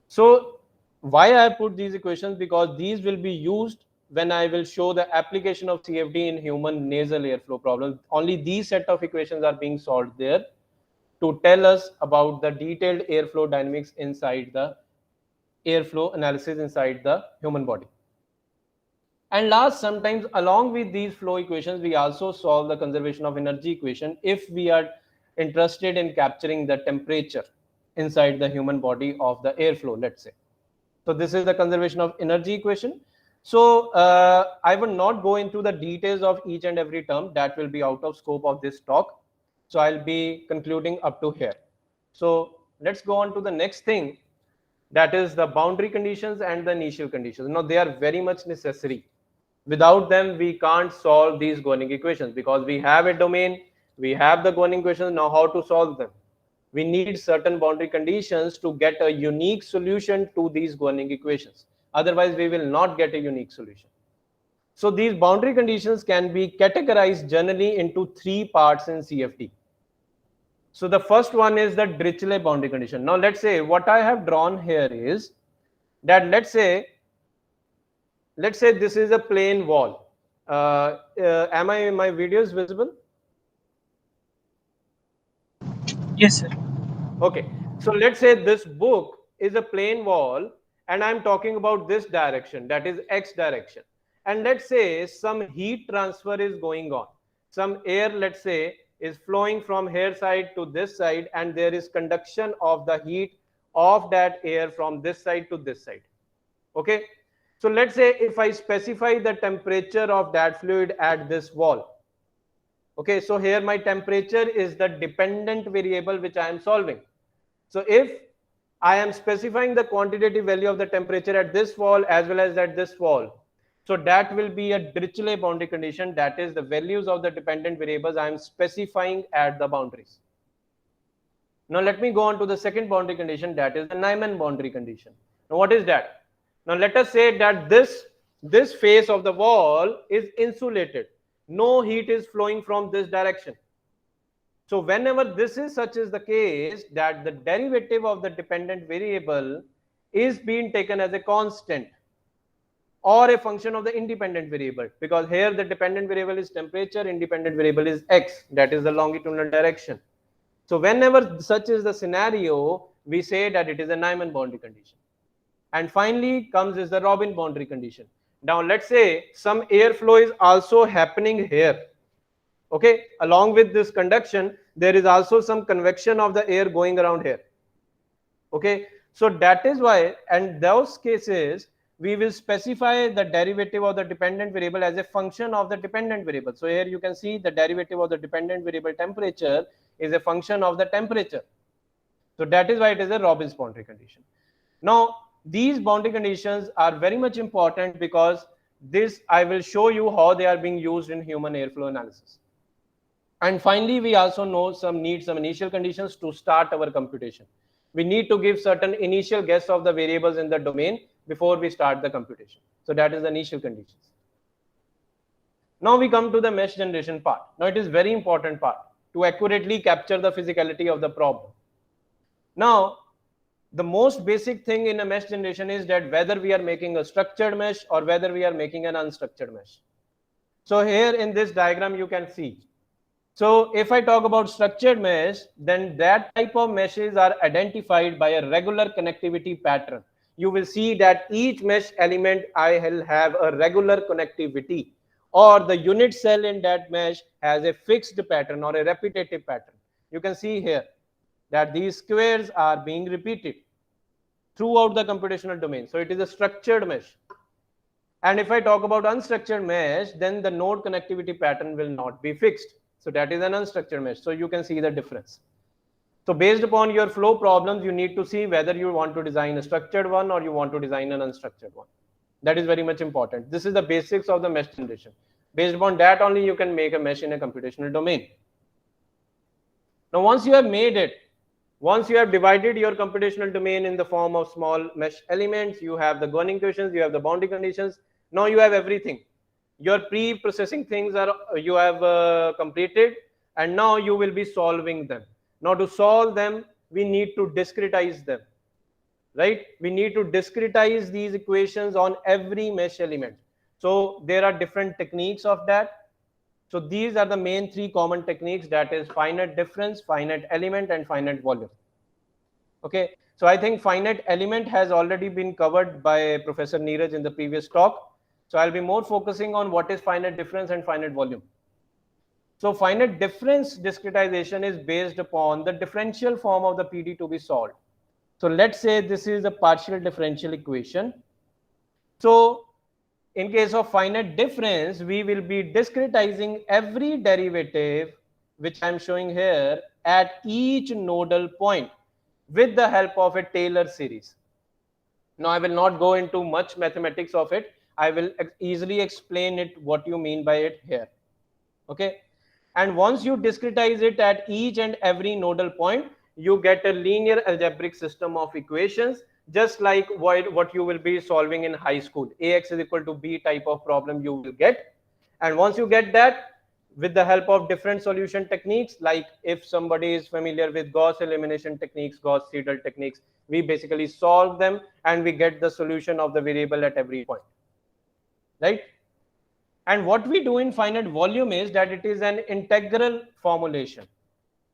So why I put these equations? Because these will be used when I will show the application of CFD in human nasal airflow problems. Only these set of equations are being solved there to tell us about the detailed airflow dynamics inside the airflow analysis inside the human body. And last, sometimes along with these flow equations, we also solve the conservation of energy equation if we are interested in capturing the temperature inside the human body of the airflow, let's say. So this is the conservation of energy equation. So I will not go into the details of each and every term, that will be out of scope of this talk. So I'll be concluding up to here. So let's go on to the next thing, that is the boundary conditions and the initial conditions. Now they are very much necessary. Without them we can't solve these governing equations, because we have a domain, we have the governing equations. Now how to solve them? We need certain boundary conditions to get a unique solution to these governing equations. Otherwise we will not get a unique solution. So these boundary conditions can be categorized generally into three parts in CFD. So the first one is the Dirichlet boundary condition. Now let's say what I have drawn here is that let's say this is a plain wall. Am my video is visible? Yes, sir. Okay, so let's say this book is a plain wall, and I'm talking about this direction, that is X direction. And let's say some heat transfer is going on. Some air, let's say, is flowing from here side to this side, and there is conduction of the heat of that air from this side to this side. Okay, so let's say if I specify the temperature of that fluid at this wall. Okay, so here my temperature is the dependent variable which I am solving. So if I am specifying the quantitative value of the temperature at this wall as well as at this wall, so that will be a Dirichlet boundary condition, that is the values of the dependent variables I am specifying at the boundaries. Now let me go on to the second boundary condition, that is the Nyman boundary condition. Now what is that? Now let us say that this face of the wall is insulated. No heat is flowing from this direction. So whenever this is such is the case, that the derivative of the dependent variable is being taken as a constant or a function of the independent variable, because here the dependent variable is temperature, independent variable is x, that is the longitudinal direction. So whenever such is the scenario, we say that it is a Nyman boundary condition. And finally comes is the Robin boundary condition. Now let's say some airflow is also happening here. Okay, along with this conduction, there is also some convection of the air going around here. Okay, so that is why, and those cases, we will specify the derivative of the dependent variable as a function of the dependent variable. So here you can see the derivative of the dependent variable temperature is a function of the temperature. So that is why it is a Robbins boundary condition. Now, these boundary conditions are very much important because this I will show you how they are being used in human airflow analysis. And finally, we also know some initial conditions to start our computation. We need to give certain initial guess of the variables in the domain before we start the computation. So that is the initial conditions. Now we come to the mesh generation part. Now it is very important part to accurately capture the physicality of the problem. Now, the most basic thing in a mesh generation is that whether we are making a structured mesh or whether we are making an unstructured mesh. So here in this diagram you can see. So if I talk about structured mesh, then that type of meshes are identified by a regular connectivity pattern. You will see that each mesh element I will have a regular connectivity, or the unit cell in that mesh has a fixed pattern or a repetitive pattern. You can see here that these squares are being repeated throughout the computational domain. So it is a structured mesh. And if I talk about unstructured mesh, then the node connectivity pattern will not be fixed. So that is an unstructured mesh. So you can see the difference. So based upon your flow problems, you need to see whether you want to design a structured one or you want to design an unstructured one. That is very much important. This is the basics of the mesh generation. Based upon that only you can make a mesh in a computational domain. Now once you have made it, once you have divided your computational domain in the form of small mesh elements, you have the governing equations, you have the boundary conditions. Now you have everything. Your pre-processing things are you have completed, and now you will be solving them. Now to solve them, we need to discretize them, right? We need to discretize these equations on every mesh element. So there are different techniques of that. So these are the main three common techniques, that is finite difference, finite element, and finite volume. Okay, so I think finite element has already been covered by Professor Neeraj in the previous talk. So I'll be more focusing on what is finite difference and finite volume. So finite difference discretization is based upon the differential form of the PD to be solved. So let's say this is a partial differential equation. So in case of finite difference, we will be discretizing every derivative, which I'm showing here, at each nodal point with the help of a Taylor series. Now I will not go into much mathematics of it. I will easily explain it, what you mean by it here. Okay. And once you discretize it at each and every nodal point, you get a linear algebraic system of equations, just like what you will be solving in high school. Ax is equal to b type of problem you will get. And once you get that, with the help of different solution techniques, like if somebody is familiar with Gauss elimination techniques, Gauss-Seidel techniques, we basically solve them and we get the solution of the variable at every point, right? And what we do in finite volume is that it is an integral formulation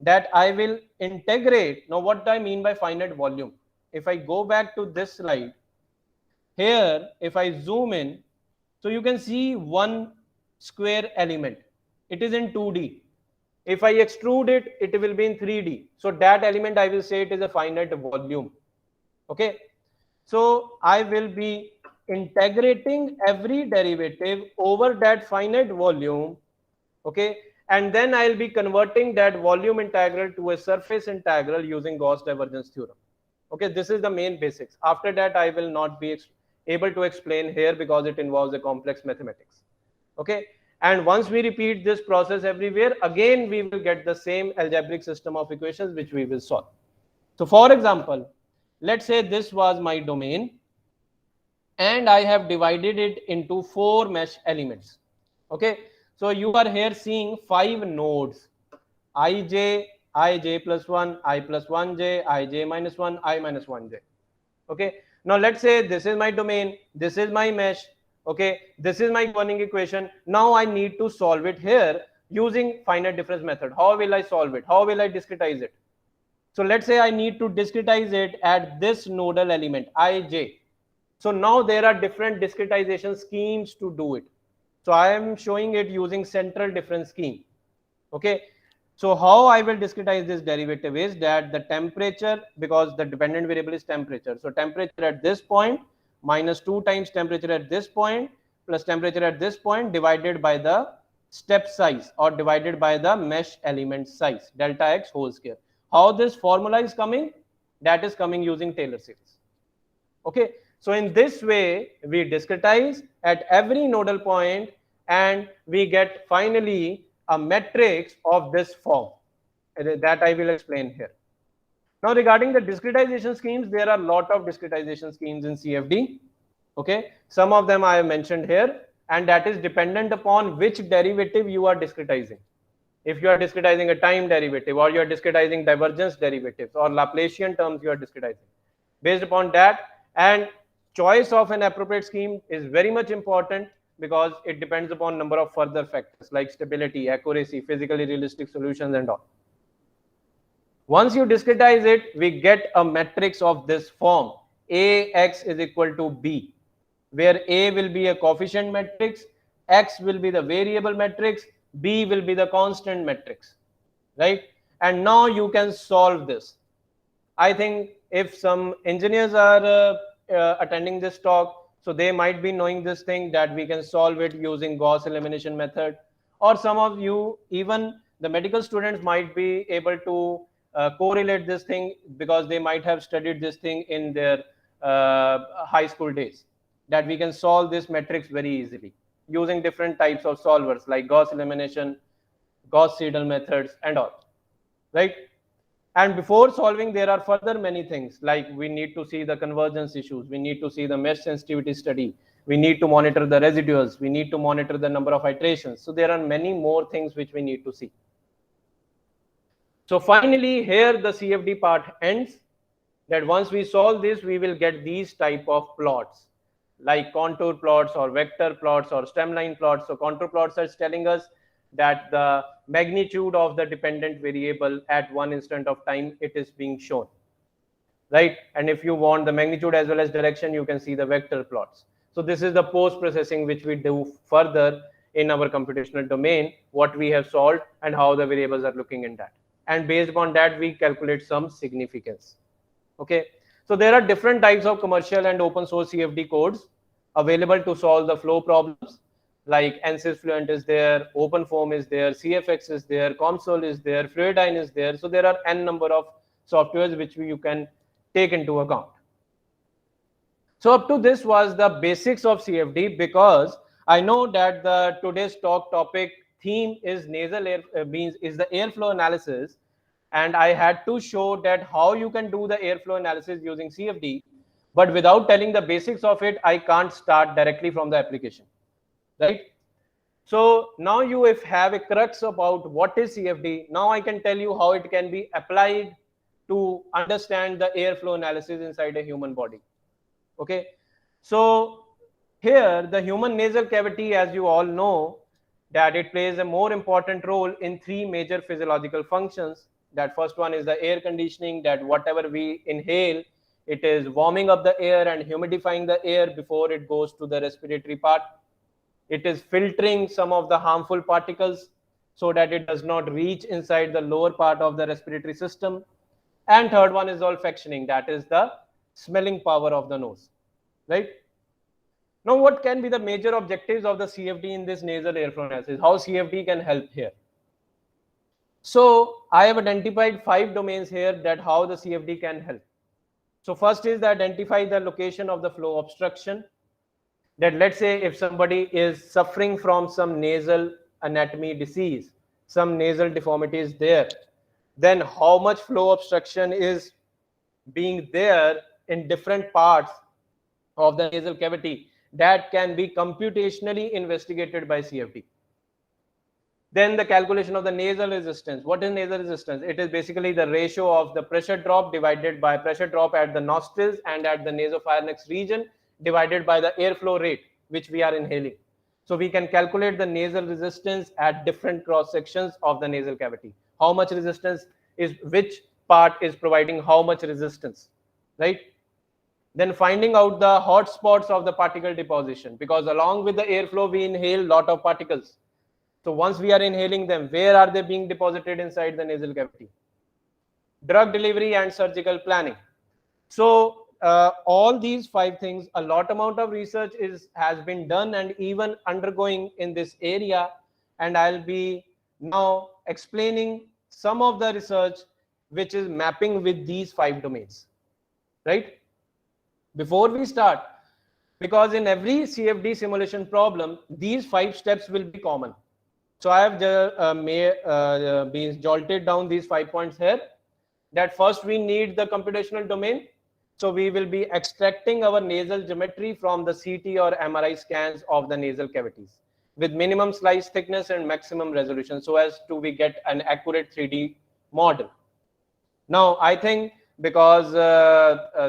that I will integrate. Now what do I mean by finite volume? If I go back to this slide, here if I zoom in, so you can see one square element. It is in 2D. If I extrude it, it will be in 3D. So that element I will say it is a finite volume. Okay. So I will be integrating every derivative over that finite volume. Okay. And then I'll be converting that volume integral to a surface integral using Gauss divergence theorem. Okay. This is the main basics. After that, I will not be able to explain here because it involves a complex mathematics. Okay. And once we repeat this process everywhere, again, we will get the same algebraic system of equations which we will solve. So for example, let's say this was my domain and I have divided it into 4 mesh elements. Okay. So you are here seeing 5 nodes, ij, ij plus 1, I plus 1j, ij minus 1, I minus 1j. Okay. Now let's say this is my domain, this is my mesh. Okay, this is my governing equation. Now I need to solve it here using finite difference method. How will I solve it? How will I discretize it? So let's say I need to discretize it at this nodal element, ij. So now there are different discretization schemes to do it. So I am showing it using central difference scheme. Okay. So how I will discretize this derivative is that the temperature, because the dependent variable is temperature. So temperature at this point minus 2 times temperature at this point plus temperature at this point divided by the step size or divided by the mesh element size, delta x whole square. How this formula is coming? That is coming using Taylor series. Okay. So in this way, we discretize at every nodal point and we get finally a matrix of this form. That I will explain here. Now regarding the discretization schemes, there are a lot of discretization schemes in CFD. Okay. Some of them I have mentioned here, and that is dependent upon which derivative you are discretizing. If you are discretizing a time derivative or you are discretizing divergence derivatives or Laplacian terms you are discretizing. Based upon that, and choice of an appropriate scheme is very much important because it depends upon number of further factors like stability, accuracy, physically realistic solutions and all. Once you discretize it, we get a matrix of this form. Ax is equal to B, where A will be a coefficient matrix, X will be the variable matrix, B will be the constant matrix, right? And now you can solve this. I think if some engineers are attending this talk, so they might be knowing this thing that we can solve it using Gauss elimination method, or some of you, even the medical students, might be able to correlate this thing because they might have studied this thing in their high school days, that we can solve this matrix very easily using different types of solvers like Gauss elimination, Gauss-Seidel methods and all, right? And before solving, there are further many things like we need to see the convergence issues, we need to see the mesh sensitivity study, we need to monitor the residuals, we need to monitor the number of iterations. So there are many more things which we need to see. So finally, here the CFD part ends, that once we solve this, we will get these type of plots like contour plots or vector plots or stemline plots. So contour plots are telling us that the magnitude of the dependent variable at one instant of time, it is being shown, right? And if you want the magnitude as well as direction, you can see the vector plots. So this is the post processing which we do further in our computational domain, what we have solved and how the variables are looking in that. And based upon that, we calculate some significance. Okay. So there are different types of commercial and open source CFD codes available to solve the flow problems, like ANSYS Fluent is there, OpenFOAM is there, CFX is there, COMSOL is there, Fluidyne is there. So there are n number of softwares which you can take into account. So up to this was the basics of CFD, because I know that the today's talk topic theme is nasal air is the airflow analysis, and I had to show that how you can do the airflow analysis using CFD, but without telling the basics of it, I can't start directly from the application, right? So now you if have a crux about what is CFD, now I can tell you how it can be applied to understand the airflow analysis inside a human body. Okay, so here the human nasal cavity, as you all know, that it plays a more important role in three major physiological functions. That first one is the air conditioning, that whatever we inhale, it is warming up the air and humidifying the air before it goes to the respiratory part. It is filtering some of the harmful particles so that it does not reach inside the lower part of the respiratory system. And third one is olfactioning, that is the smelling power of the nose, right? Now, what can be the major objectives of the CFD in this nasal airflow analysis? How CFD can help here? So I have identified 5 domains here that how the CFD can help. So first is to identify the location of the flow obstruction. That let's say if somebody is suffering from some nasal anatomy disease, some nasal deformity is there, then how much flow obstruction is being there in different parts of the nasal cavity, that can be computationally investigated by CFD. Then the calculation of the nasal resistance. What is nasal resistance? It is basically the ratio of the pressure drop divided by pressure drop at the nostrils and at the nasopharynx region divided by the airflow rate which we are inhaling. So we can calculate the nasal resistance at different cross sections of the nasal cavity. How much resistance is, which part is providing how much resistance, right? Then finding out the hot spots of the particle deposition, because along with the airflow, we inhale a lot of particles. So once we are inhaling them, where are they being deposited inside the nasal cavity? Drug delivery and surgical planning. So all these 5 things, a lot amount of research has been done and even undergoing in this area, and I'll be now explaining some of the research which is mapping with these 5 domains, right? Before we start, because in every CFD simulation problem, these 5 steps will be common. So I have been jotted down these 5 points here. That first we need the computational domain. So we will be extracting our nasal geometry from the CT or MRI scans of the nasal cavities with minimum slice thickness and maximum resolution, so as to we get an accurate 3D model. Now, I think because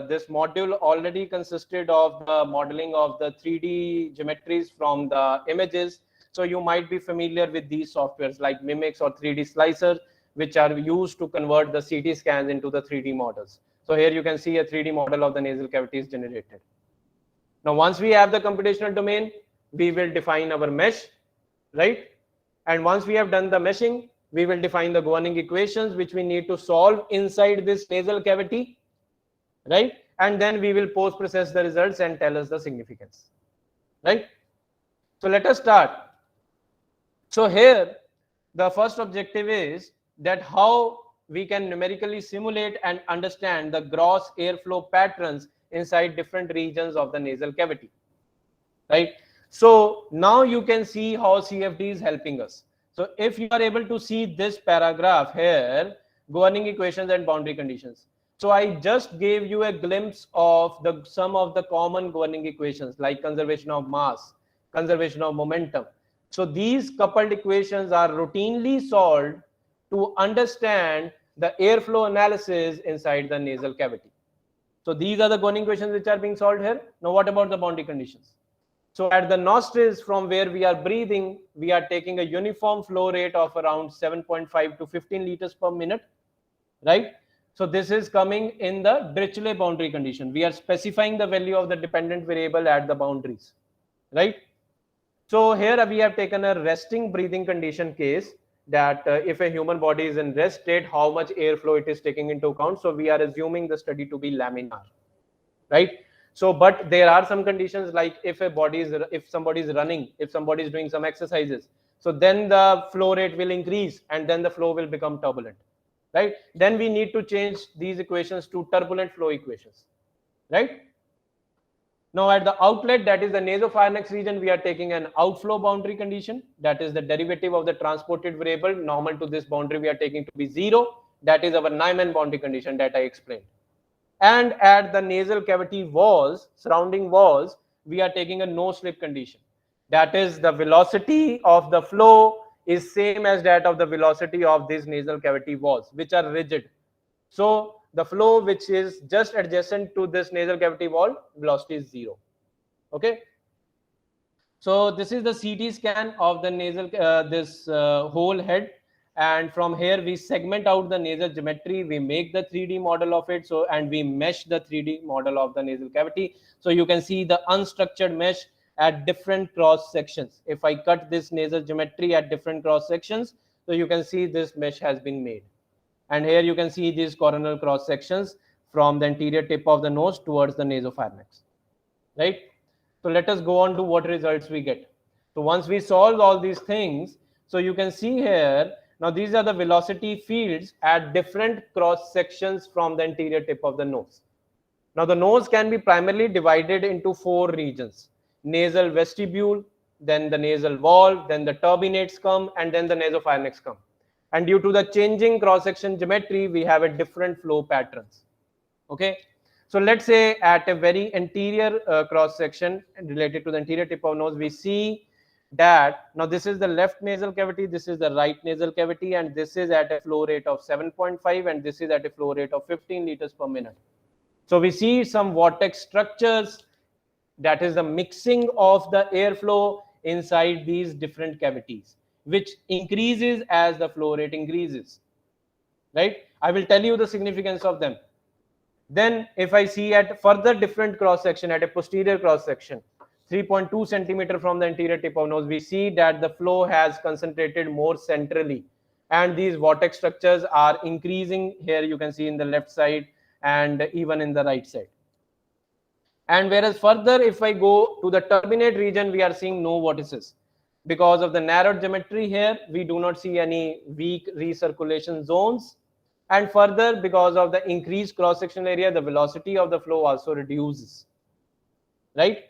this module already consisted of the modeling of the 3D geometries from the images, so you might be familiar with these softwares like Mimix or 3D Slicer, which are used to convert the CT scans into the 3D models. So here you can see a 3D model of the nasal cavities generated. Now, once we have the computational domain, we will define our mesh, right? And once we have done the meshing, we will define the governing equations which we need to solve inside this nasal cavity, right? And then we will post-process the results and tell us the significance, right? So let us start. So here, the first objective is that how we can numerically simulate and understand the gross airflow patterns inside different regions of the nasal cavity, right? So now you can see how CFD is helping us. So if you are able to see this paragraph here, governing equations and boundary conditions. So I just gave you a glimpse of some of the common governing equations like conservation of mass, conservation of momentum. So these coupled equations are routinely solved to understand the airflow analysis inside the nasal cavity. So these are the governing equations which are being solved here. Now what about the boundary conditions? So at the nostrils from where we are breathing, we are taking a uniform flow rate of around 7.5 to 15 liters per minute, right? So this is coming in the Dirichlet boundary condition. We are specifying the value of the dependent variable at the boundaries, right? So here we have taken a resting breathing condition case that if a human body is in rest state, how much airflow it is taking into account. So we are assuming the study to be laminar, right? So, but there are some conditions like if somebody is running, if somebody is doing some exercises, so then the flow rate will increase and then the flow will become turbulent, right? Then we need to change these equations to turbulent flow equations, right? Now at the outlet, that is the nasopharynx region, we are taking an outflow boundary condition. That is the derivative of the transported variable. Normal to this boundary we are taking to be 0. That is our Nyman boundary condition that I explained. And at the nasal cavity walls, surrounding walls, we are taking a no slip condition. That is the velocity of the flow is same as that of the velocity of these nasal cavity walls, which are rigid. So the flow which is just adjacent to this nasal cavity wall, velocity is 0. Okay. So this is the CT scan of the nasal, whole head. And from here we segment out the nasal geometry, we make the 3D model of it, so and we mesh the 3D model of the nasal cavity. So you can see the unstructured mesh at different cross sections. If I cut this nasal geometry at different cross sections, so you can see this mesh has been made. And here you can see these coronal cross sections from the anterior tip of the nose towards the nasopharynx, right? So let us go on to what results we get. So once we solve all these things, so you can see here, now these are the velocity fields at different cross sections from the anterior tip of the nose. Now the nose can be primarily divided into 4 regions: nasal vestibule, then the nasal wall, then the turbinates come, and then the nasopharynx come. And due to the changing cross section geometry, we have a different flow patterns. Okay. So let's say at a very anterior cross section related to the anterior tip of nose, we see that now this is the left nasal cavity, this is the right nasal cavity, and this is at a flow rate of 7.5 and this is at a flow rate of 15 liters per minute. So we see some vortex structures, that is the mixing of the airflow inside these different cavities, which increases as the flow rate increases, right? I will tell you the significance of them. Then if I see at further different cross section, at a posterior cross section, 3.2 centimeter from the anterior tip of nose, we see that the flow has concentrated more centrally, and these vortex structures are increasing. Here you can see in the left side and even in the right side. And whereas further, if I go to the turbinate region, we are seeing no vortices. Because of the narrowed geometry here, we do not see any weak recirculation zones. And further, because of the increased cross-sectional area, the velocity of the flow also reduces. Right?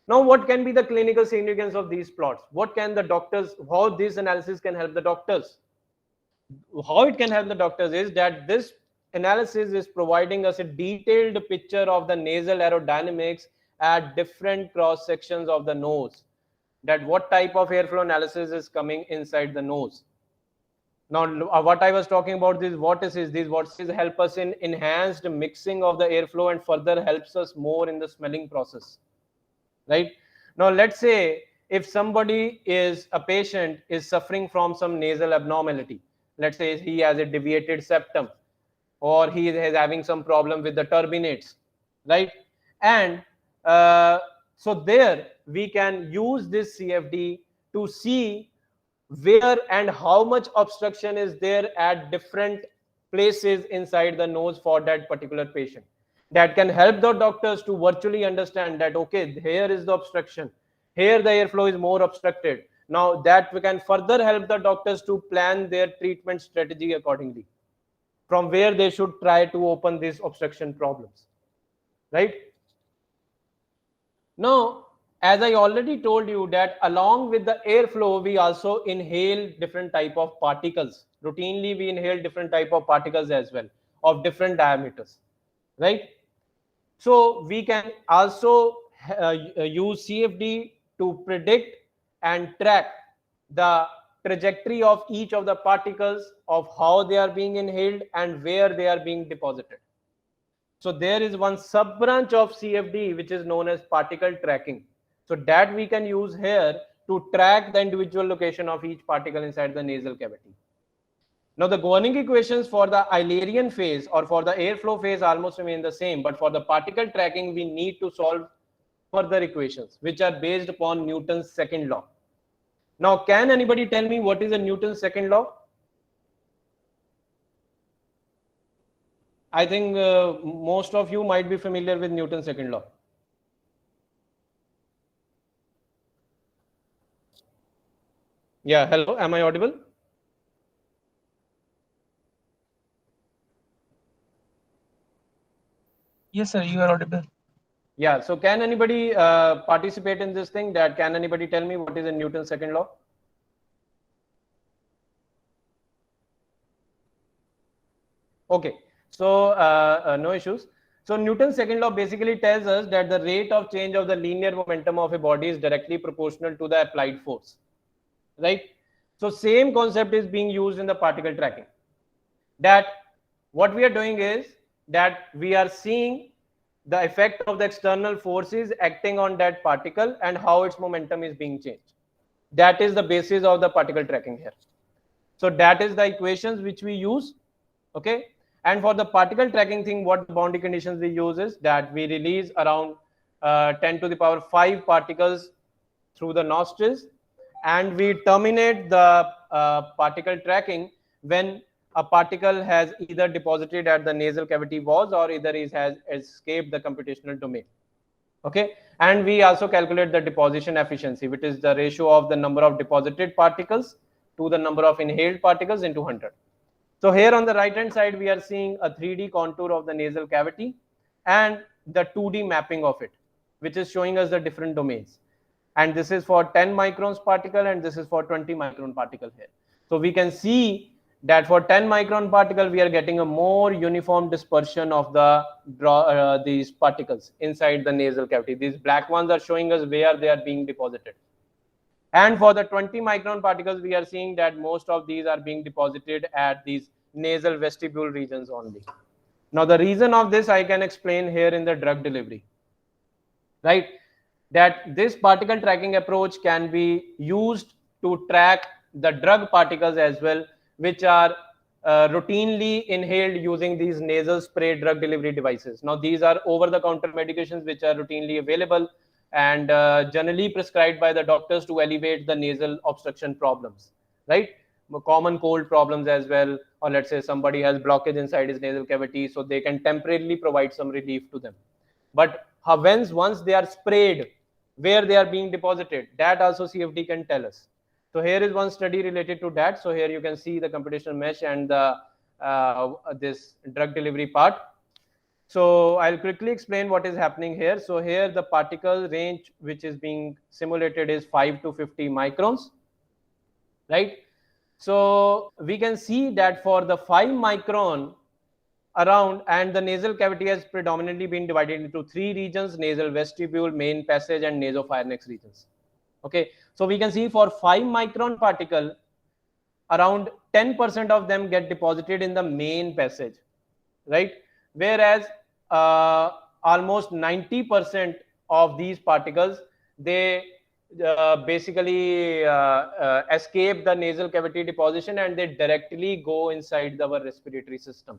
Now, what can be the clinical significance of these plots? What can the doctors, how this analysis can help the doctors? How it can help the doctors is that this analysis is providing us a detailed picture of the nasal aerodynamics at different cross sections of the nose, that what type of airflow analysis is coming inside the nose. Now, what I was talking about, these vortices help us in enhanced mixing of the airflow and further helps us more in the smelling process, right? Now, let's say if somebody is a patient is suffering from some nasal abnormality, let's say he has a deviated septum or he is having some problem with the turbinates, right? And so there we can use this CFD to see where and how much obstruction is there at different places inside the nose for that particular patient. That can help the doctors to virtually understand that, okay, here is the obstruction, here the airflow is more obstructed. Now that we can further help the doctors to plan their treatment strategy accordingly, from where they should try to open these obstruction problems, right? Now, as I already told you that along with the airflow, we also inhale different type of particles. Routinely, we inhale different type of particles as well of different diameters, right? So we can also use CFD to predict and track the trajectory of each of the particles, of how they are being inhaled and where they are being deposited. So there is one sub branch of CFD which is known as particle tracking. So that we can use here to track the individual location of each particle inside the nasal cavity. Now the governing equations for the Eulerian phase or for the airflow phase almost remain the same, but for the particle tracking we need to solve further equations which are based upon Newton's second law. Now can anybody tell me what is a Newton's second law? I think most of you might be familiar with Newton's second law. Yeah, hello, am I audible? Yes, sir, you are audible. Yeah, so can anybody participate in this thing? That can anybody tell me what is a Newton's second law? Okay, so no issues. So Newton's second law basically tells us that the rate of change of the linear momentum of a body is directly proportional to the applied force, right? So same concept is being used in the particle tracking. That what we are doing is that we are seeing the effect of the external forces acting on that particle and how its momentum is being changed. That is the basis of the particle tracking here. So that is the equations which we use, okay? And for the particle tracking thing, what boundary conditions we use is that we release around 10 to the power 5 particles through the nostrils, and we terminate the particle tracking when a particle has either deposited at the nasal cavity walls or either has escaped the computational domain. Okay, and we also calculate the deposition efficiency, which is the ratio of the number of deposited particles to the number of inhaled particles into 100. So here on the right hand side, we are seeing a 3D contour of the nasal cavity and the 2D mapping of it, which is showing us the different domains. And this is for 10 microns particle and this is for 20 micron particle here. So we can see that for 10 micron particle, we are getting a more uniform dispersion of these particles inside the nasal cavity. These black ones are showing us where they are being deposited. And for the 20 micron particles, we are seeing that most of these are being deposited at these nasal vestibule regions only. Now, the reason of this I can explain here in the drug delivery, right? That this particle tracking approach can be used to track the drug particles as well, which are routinely inhaled using these nasal spray drug delivery devices. Now, these are over-the-counter medications which are routinely available and generally prescribed by the doctors to alleviate the nasal obstruction problems, right? Common cold problems as well, or let's say somebody has blockage inside his nasal cavity, so they can temporarily provide some relief to them. But once they are sprayed, where they are being deposited, that also CFD can tell us. So here is one study related to that. So here you can see the computational mesh and the this drug delivery part. So I'll quickly explain what is happening here. So here the particle range which is being simulated is 5 to 50 microns, right? So we can see that for the 5 micron around, and the nasal cavity has predominantly been divided into 3 regions: nasal vestibule, main passage, and nasopharynx regions. Okay, so we can see for 5 micron particle, around 10% of them get deposited in the main passage, right? Whereas almost 90% of these particles, they basically escape the nasal cavity deposition and they directly go inside our respiratory system.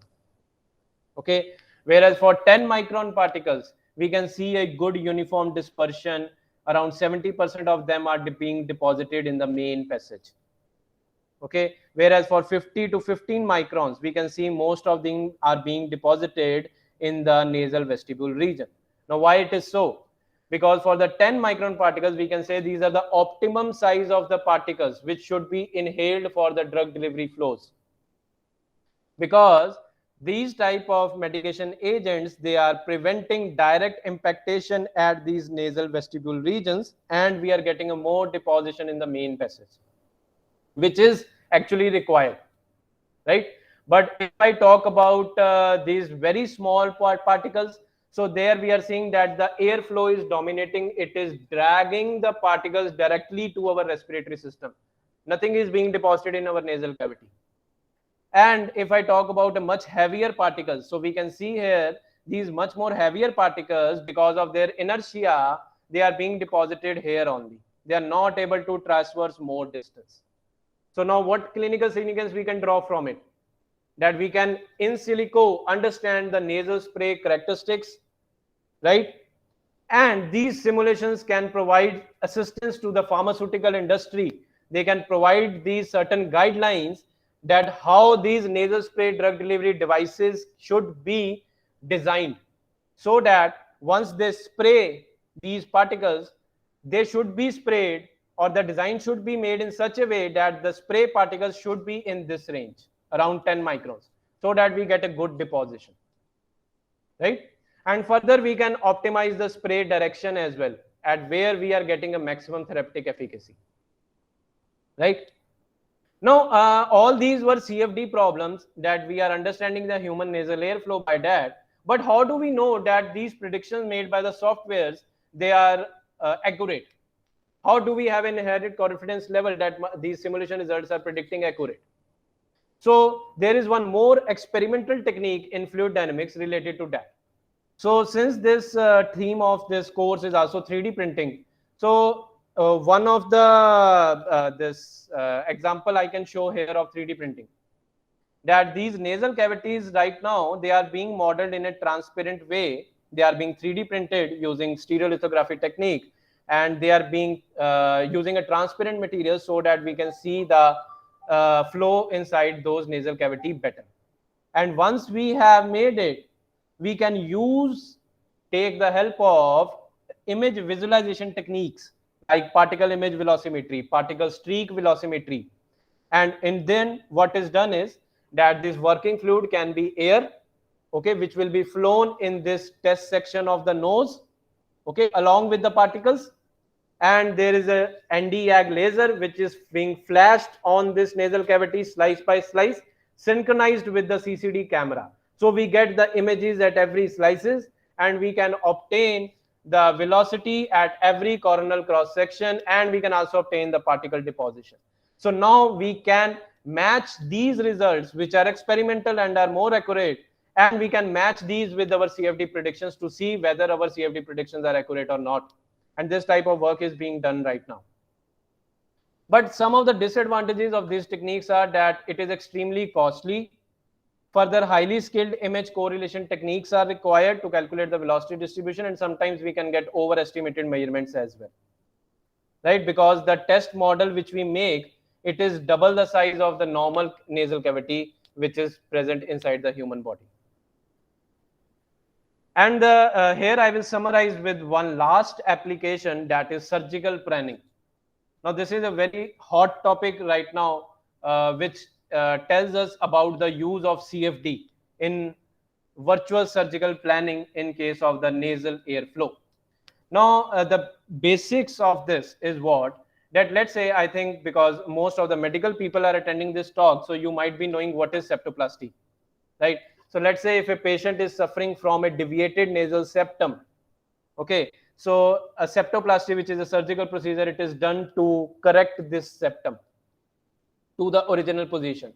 Okay, whereas for 10 micron particles, we can see a good uniform dispersion. Around 70% of them are being deposited in the main passage. Okay, whereas for 50 to 15 microns, we can see most of them are being deposited in the nasal vestibule region. Now, why it is so? Because for the 10 micron particles, we can say these are the optimum size of the particles which should be inhaled for the drug delivery flows. Because these type of medication agents, they are preventing direct impactation at these nasal vestibule regions, and we are getting a more deposition in the main passage, which is actually required, right? But if I talk about these very small particles, so there we are seeing that the airflow is dominating. It is dragging the particles directly to our respiratory system. Nothing is being deposited in our nasal cavity. And if I talk about a much heavier particles, so we can see here these much more heavier particles, because of their inertia, they are being deposited here only. They are not able to traverse more distance. So now what clinical significance we can draw from it? That we can in silico understand the nasal spray characteristics, right? And these simulations can provide assistance to the pharmaceutical industry. They can provide these certain guidelines that how these nasal spray drug delivery devices should be designed, so that once they spray these particles, they should be sprayed, or the design should be made in such a way that the spray particles should be in this range, around 10 microns, so that we get a good deposition, right? And further, we can optimize the spray direction as well, at where we are getting a maximum therapeutic efficacy, right? Now, all these were CFD problems that we are understanding the human nasal airflow by that. But how do we know that these predictions made by the softwares, they are accurate? How do we have an inherent confidence level that these simulation results are predicting accurate? So there is one more experimental technique in fluid dynamics related to that. So since this theme of this course is also 3D printing, so one of the this example I can show here of 3D printing, that these nasal cavities right now, they are being modeled in a transparent way. They are being 3D printed using stereolithography technique, and they are being using a transparent material so that we can see the flow inside those nasal cavity better. And once we have made it, we can take the help of image visualization techniques like particle image velocimetry, particle streak velocimetry. And then what is done is that this working fluid can be air, okay, which will be flown in this test section of the nose, okay, along with the particles. And there is a ND-YAG laser which is being flashed on this nasal cavity slice by slice, synchronized with the CCD camera. So we get the images at every slices, and we can obtain the velocity at every coronal cross section, and we can also obtain the particle deposition. So now we can match these results, which are experimental and are more accurate, and we can match these with our CFD predictions to see whether our CFD predictions are accurate or not. And this type of work is being done right now. But some of the disadvantages of these techniques are that it is extremely costly, Further, highly skilled image correlation techniques are required to calculate the velocity distribution, and sometimes we can get overestimated measurements as well, right? Because the test model which we make, it is double the size of the normal nasal cavity which is present inside the human body. And here I will summarize with one last application, that is surgical planning. Now, this is a very hot topic right now, which tells us about the use of CFD in virtual surgical planning in case of the nasal airflow. Now, the basics of this is what? That let's say, I think because most of the medical people are attending this talk, so you might be knowing what is septoplasty, right? So let's say if a patient is suffering from a deviated nasal septum, okay, so a septoplasty, which is a surgical procedure, it is done to correct this septum to the original position.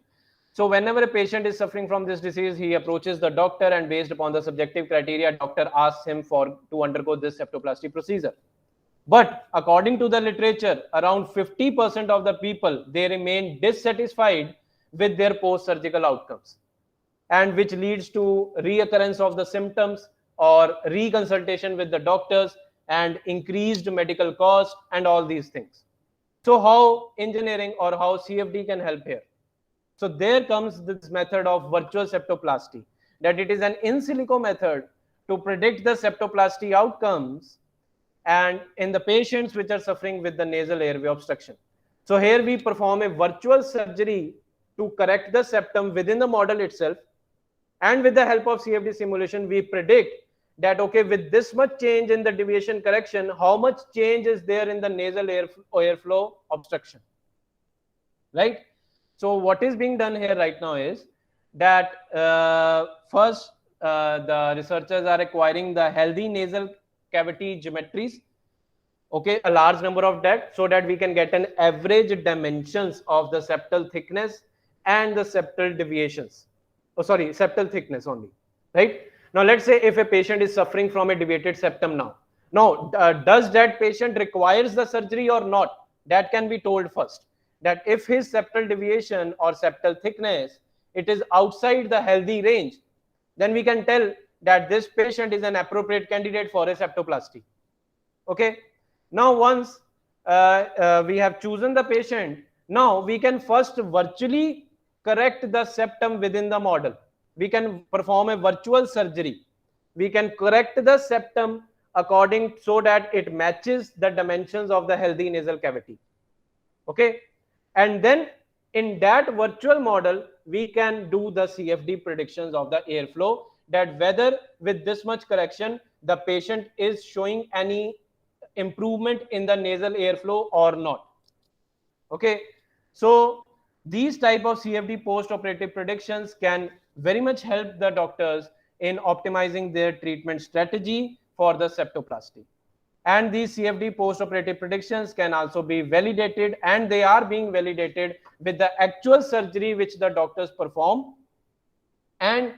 So whenever a patient is suffering from this disease, he approaches the doctor, and based upon the subjective criteria, doctor asks him to undergo this septoplasty procedure. But according to the literature, around 50% of the people, they remain dissatisfied with their post-surgical outcomes, and which leads to reoccurrence of the symptoms or reconsultation with the doctors and increased medical cost and all these things. So how engineering or how CFD can help here? So there comes this method of virtual septoplasty, that it is an in silico method to predict the septoplasty outcomes and in the patients which are suffering with the nasal airway obstruction. So here we perform a virtual surgery to correct the septum within the model itself, and with the help of CFD simulation, we predict that, okay, with this much change in the deviation correction, how much change is there in the nasal airflow obstruction, right? So what is being done here right now is that first the researchers are acquiring the healthy nasal cavity geometries, okay, a large number of that, so that we can get an average dimensions of the septal thickness and the septal deviations. Oh, sorry, septal thickness only, right? Now, let's say if a patient is suffering from a deviated septum now, does that patient requires the surgery or not? That can be told first. That if his septal deviation or septal thickness, it is outside the healthy range, then we can tell that this patient is an appropriate candidate for a septoplasty. Okay. Now, once we have chosen the patient, now we can first virtually correct the septum within the model. We can perform a virtual surgery. We can correct the septum according so that it matches the dimensions of the healthy nasal cavity. Okay. And then in that virtual model, we can do the CFD predictions of the airflow, that whether with this much correction, the patient is showing any improvement in the nasal airflow or not. Okay. So these type of CFD post-operative predictions can very much help the doctors in optimizing their treatment strategy for the septoplasty. And these CFD post-operative predictions can also be validated, and they are being validated with the actual surgery which the doctors perform, and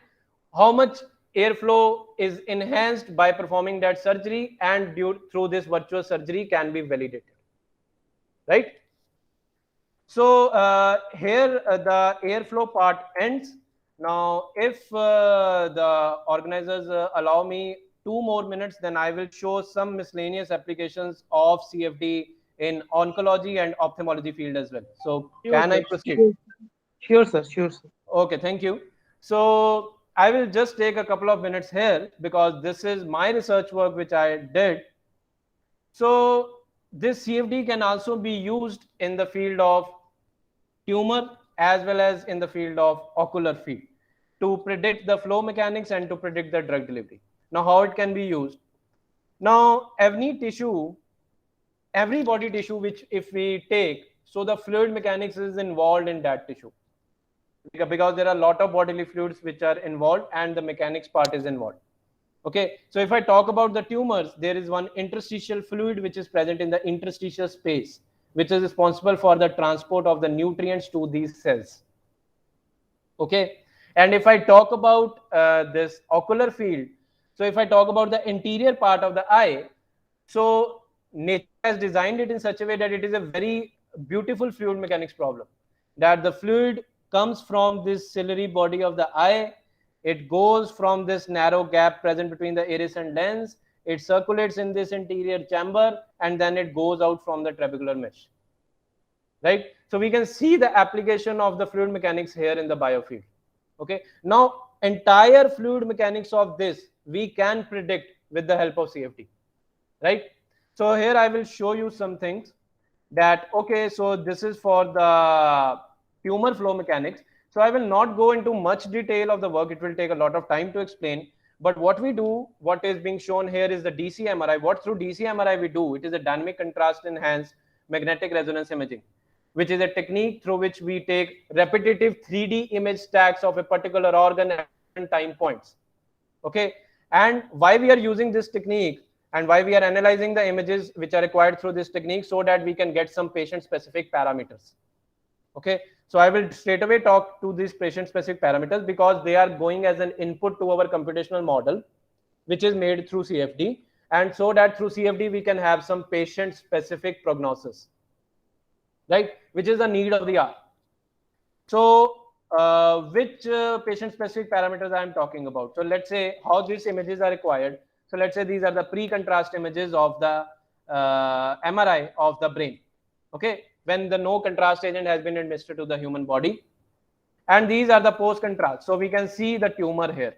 how much airflow is enhanced by performing that surgery, and through this virtual surgery can be validated, right? So here the airflow part ends. Now, if the organizers allow me 2 more minutes, then I will show some miscellaneous applications of CFD in oncology and ophthalmology field as well. So Sure, can I sir. proceed? Sure, sir. Sure, sir. Okay, thank you. So I will just take a couple of minutes here because this is my research work which I did. So this CFD can also be used in the field of tumor as well as in the field of ocular field to predict the flow mechanics and to predict the drug delivery. Now, how it can be used? Now, every body tissue which if we take, so the fluid mechanics is involved in that tissue, because there are a lot of bodily fluids which are involved and the mechanics part is involved. Okay, so if I talk about the tumors, there is one interstitial fluid which is present in the interstitial space, which is responsible for the transport of the nutrients to these cells. Okay, and if I talk about this ocular field, so if I talk about the interior part of the eye, so nature has designed it in such a way that it is a very beautiful fluid mechanics problem, that the fluid comes from this ciliary body of the eye. It goes from this narrow gap present between the iris and lens. It circulates in this interior chamber, and then it goes out from the trabecular mesh. Right? So we can see the application of the fluid mechanics here in the biofield. Okay. Now, entire fluid mechanics of this we can predict with the help of CFD. Right? So here I will show you some things that, okay, so this is for the tumor flow mechanics. So I will not go into much detail of the work. It will take a lot of time to explain. But what we do, what is being shown here is the DC MRI. What through DC MRI we do, it is a dynamic contrast enhanced magnetic resonance imaging, which is a technique through which we take repetitive 3D image stacks of a particular organ at different time points. Okay. And why we are using this technique and why we are analyzing the images which are required through this technique, so that we can get some patient specific parameters. Okay. So I will straight away talk to these patient specific parameters because they are going as an input to our computational model, which is made through CFD. And so that through CFD, we can have some patient specific prognosis, right? Which is the need of the hour. So which patient specific parameters I am talking about? So let's say how these images are required. So let's say these are the pre-contrast images of the MRI of the brain. Okay, when the no contrast agent has been administered to the human body. And these are the post-contrast. So we can see the tumor here.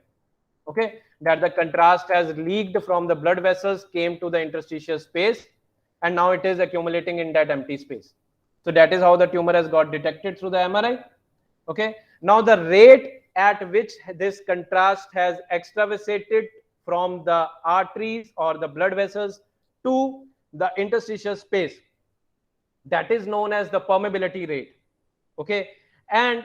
Okay, that the contrast has leaked from the blood vessels, came to the interstitial space, and now it is accumulating in that empty space. So that is how the tumor has got detected through the MRI. Okay, now the rate at which this contrast has extravasated from the arteries or the blood vessels to the interstitial space, that is known as the permeability rate. Okay, and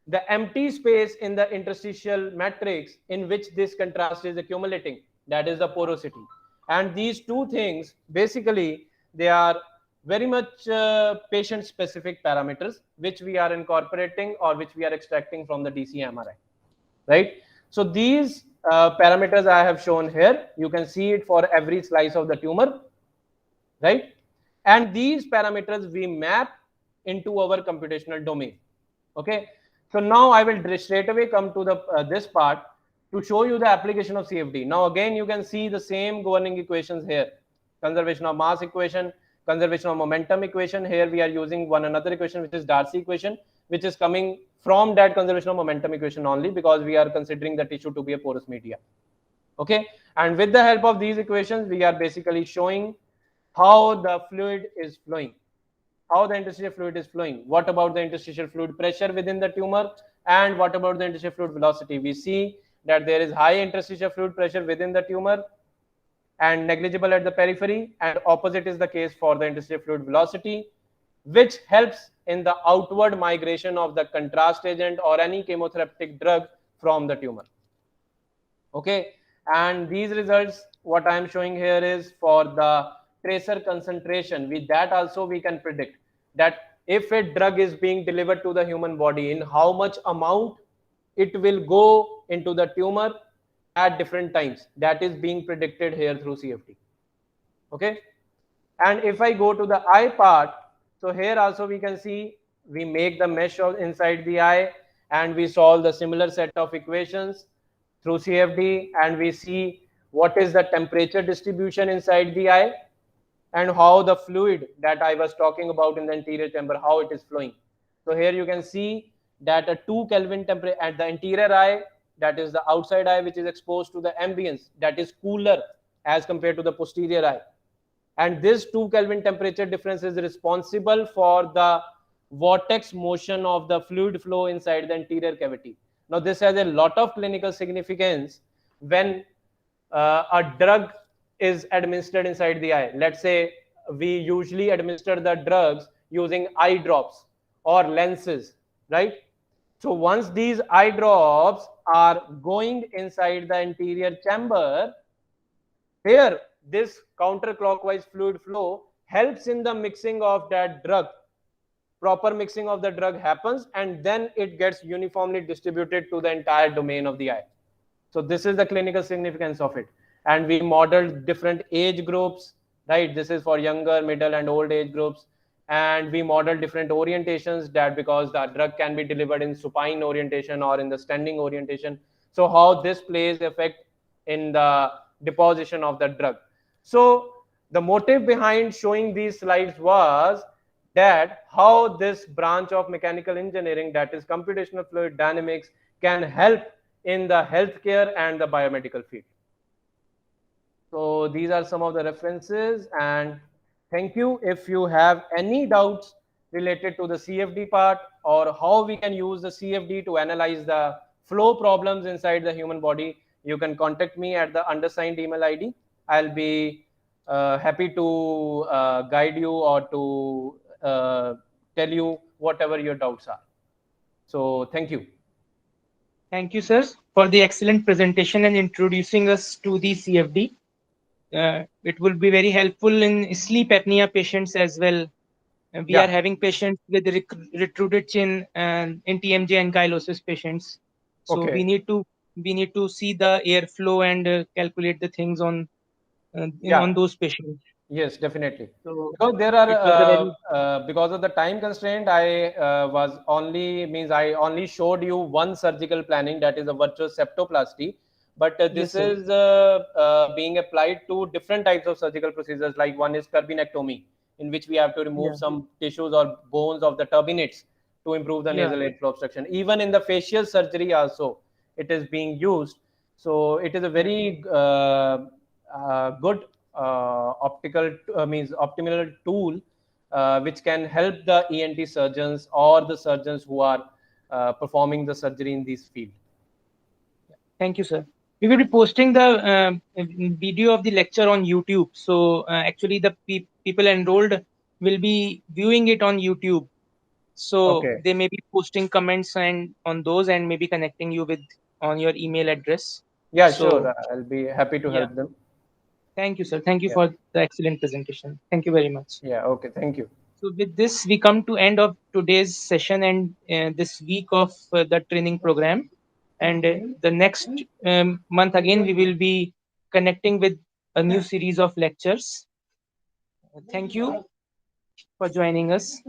the empty space in the interstitial matrix in which this contrast is accumulating, that is the porosity. And these two things basically they are very much patient specific parameters which we are incorporating or which we are extracting from the DC MRI, right? So these parameters I have shown here, you can see it for every slice of the tumor, right? And these parameters we map into our computational domain. Okay, so now I will straight away come to the this part to show you the application of CFD. Now again you can see the same governing equations here, conservation of mass equation, conservation of momentum equation. Here we are using one another equation which is Darcy equation, which is coming from that conservation of momentum equation only because we are considering the tissue to be a porous media. Okay, and with the help of these equations we are basically showing how the fluid is flowing, how the interstitial fluid is flowing, what about the interstitial fluid pressure within the tumor, and what about the interstitial fluid velocity. We see that there is high interstitial fluid pressure within the tumor and negligible at the periphery, and opposite is the case for the interstitial fluid velocity, which helps in the outward migration of the contrast agent or any chemotherapeutic drug from the tumor. Okay, and these results what I am showing here is for the tracer concentration. With that also we can predict that if a drug is being delivered to the human body, in how much amount it will go into the tumor at different times. That is being predicted here through CFD. Okay, and if I go to the eye part, so here also we can see we make the mesh of inside the eye and we solve the similar set of equations through CFD, and we see what is the temperature distribution inside the eye and how the fluid that I was talking about in the anterior chamber, how it is flowing. So here you can see that a 2 Kelvin temperature at the anterior eye, that is the outside eye which is exposed to the ambience, that is cooler as compared to the posterior eye. And this 2 Kelvin temperature difference is responsible for the vortex motion of the fluid flow inside the anterior cavity. Now this has a lot of clinical significance when a drug is administered inside the eye. Let's say we usually administer the drugs using eye drops or lenses, right? So once these eye drops are going inside the anterior chamber, here this counterclockwise fluid flow helps in the mixing of that drug. Proper mixing of the drug happens and then it gets uniformly distributed to the entire domain of the eye. So this is the clinical significance of it. And we modeled different age groups, right? This is for younger, middle and old age groups. and we model different orientations, that because the drug can be delivered in supine orientation or in the standing orientation, so how this plays effect in the deposition of the drug. So the motive behind showing these slides was that how this branch of mechanical engineering, that is computational fluid dynamics, can help in the healthcare and the biomedical field. So these are some of the references, and thank you. If you have any doubts related to the CFD part, or how we can use the CFD to analyze the flow problems inside the human body, you can contact me at the undersigned email ID. I'll be happy to guide you or to tell you whatever your doubts are. So thank you. Thank you, sir, for the excellent presentation and introducing us to the CFD. It will be very helpful in sleep apnea patients as well. We are Yeah, having patients with retruded chin and in TMJ ankylosis patients. So okay. we need to see the airflow and calculate the things on Yeah. on those patients. Yes, definitely. So Because there are it was a very because of the time constraint, I only showed you one surgical planning, that is a virtual septoplasty. But yes, this sir. is being applied to different types of surgical procedures. Like one is turbinectomy, in which we have to remove Yeah, some tissues or bones of the turbinates to improve the yeah. nasal airflow obstruction. Even in the facial surgery also, it is being used. So it is a Yeah. very good optical means optimal tool, which can help the ENT surgeons or the surgeons who are performing the surgery in this field. Thank you, sir. We will be posting the video of the lecture on YouTube. So actually, the people enrolled will be viewing it on YouTube. So Okay. they may be posting comments and on those, and maybe connecting you with on your email address. Yeah, sure. So I'll be happy to yeah, help them. thank you, sir. Thank you Yeah. for the excellent presentation. Thank you very much. Yeah. Okay. Thank you. So with this, we come to end of today's session and this week of the training program. And the next month again, we will be connecting with a new series of lectures. Thank you for joining us.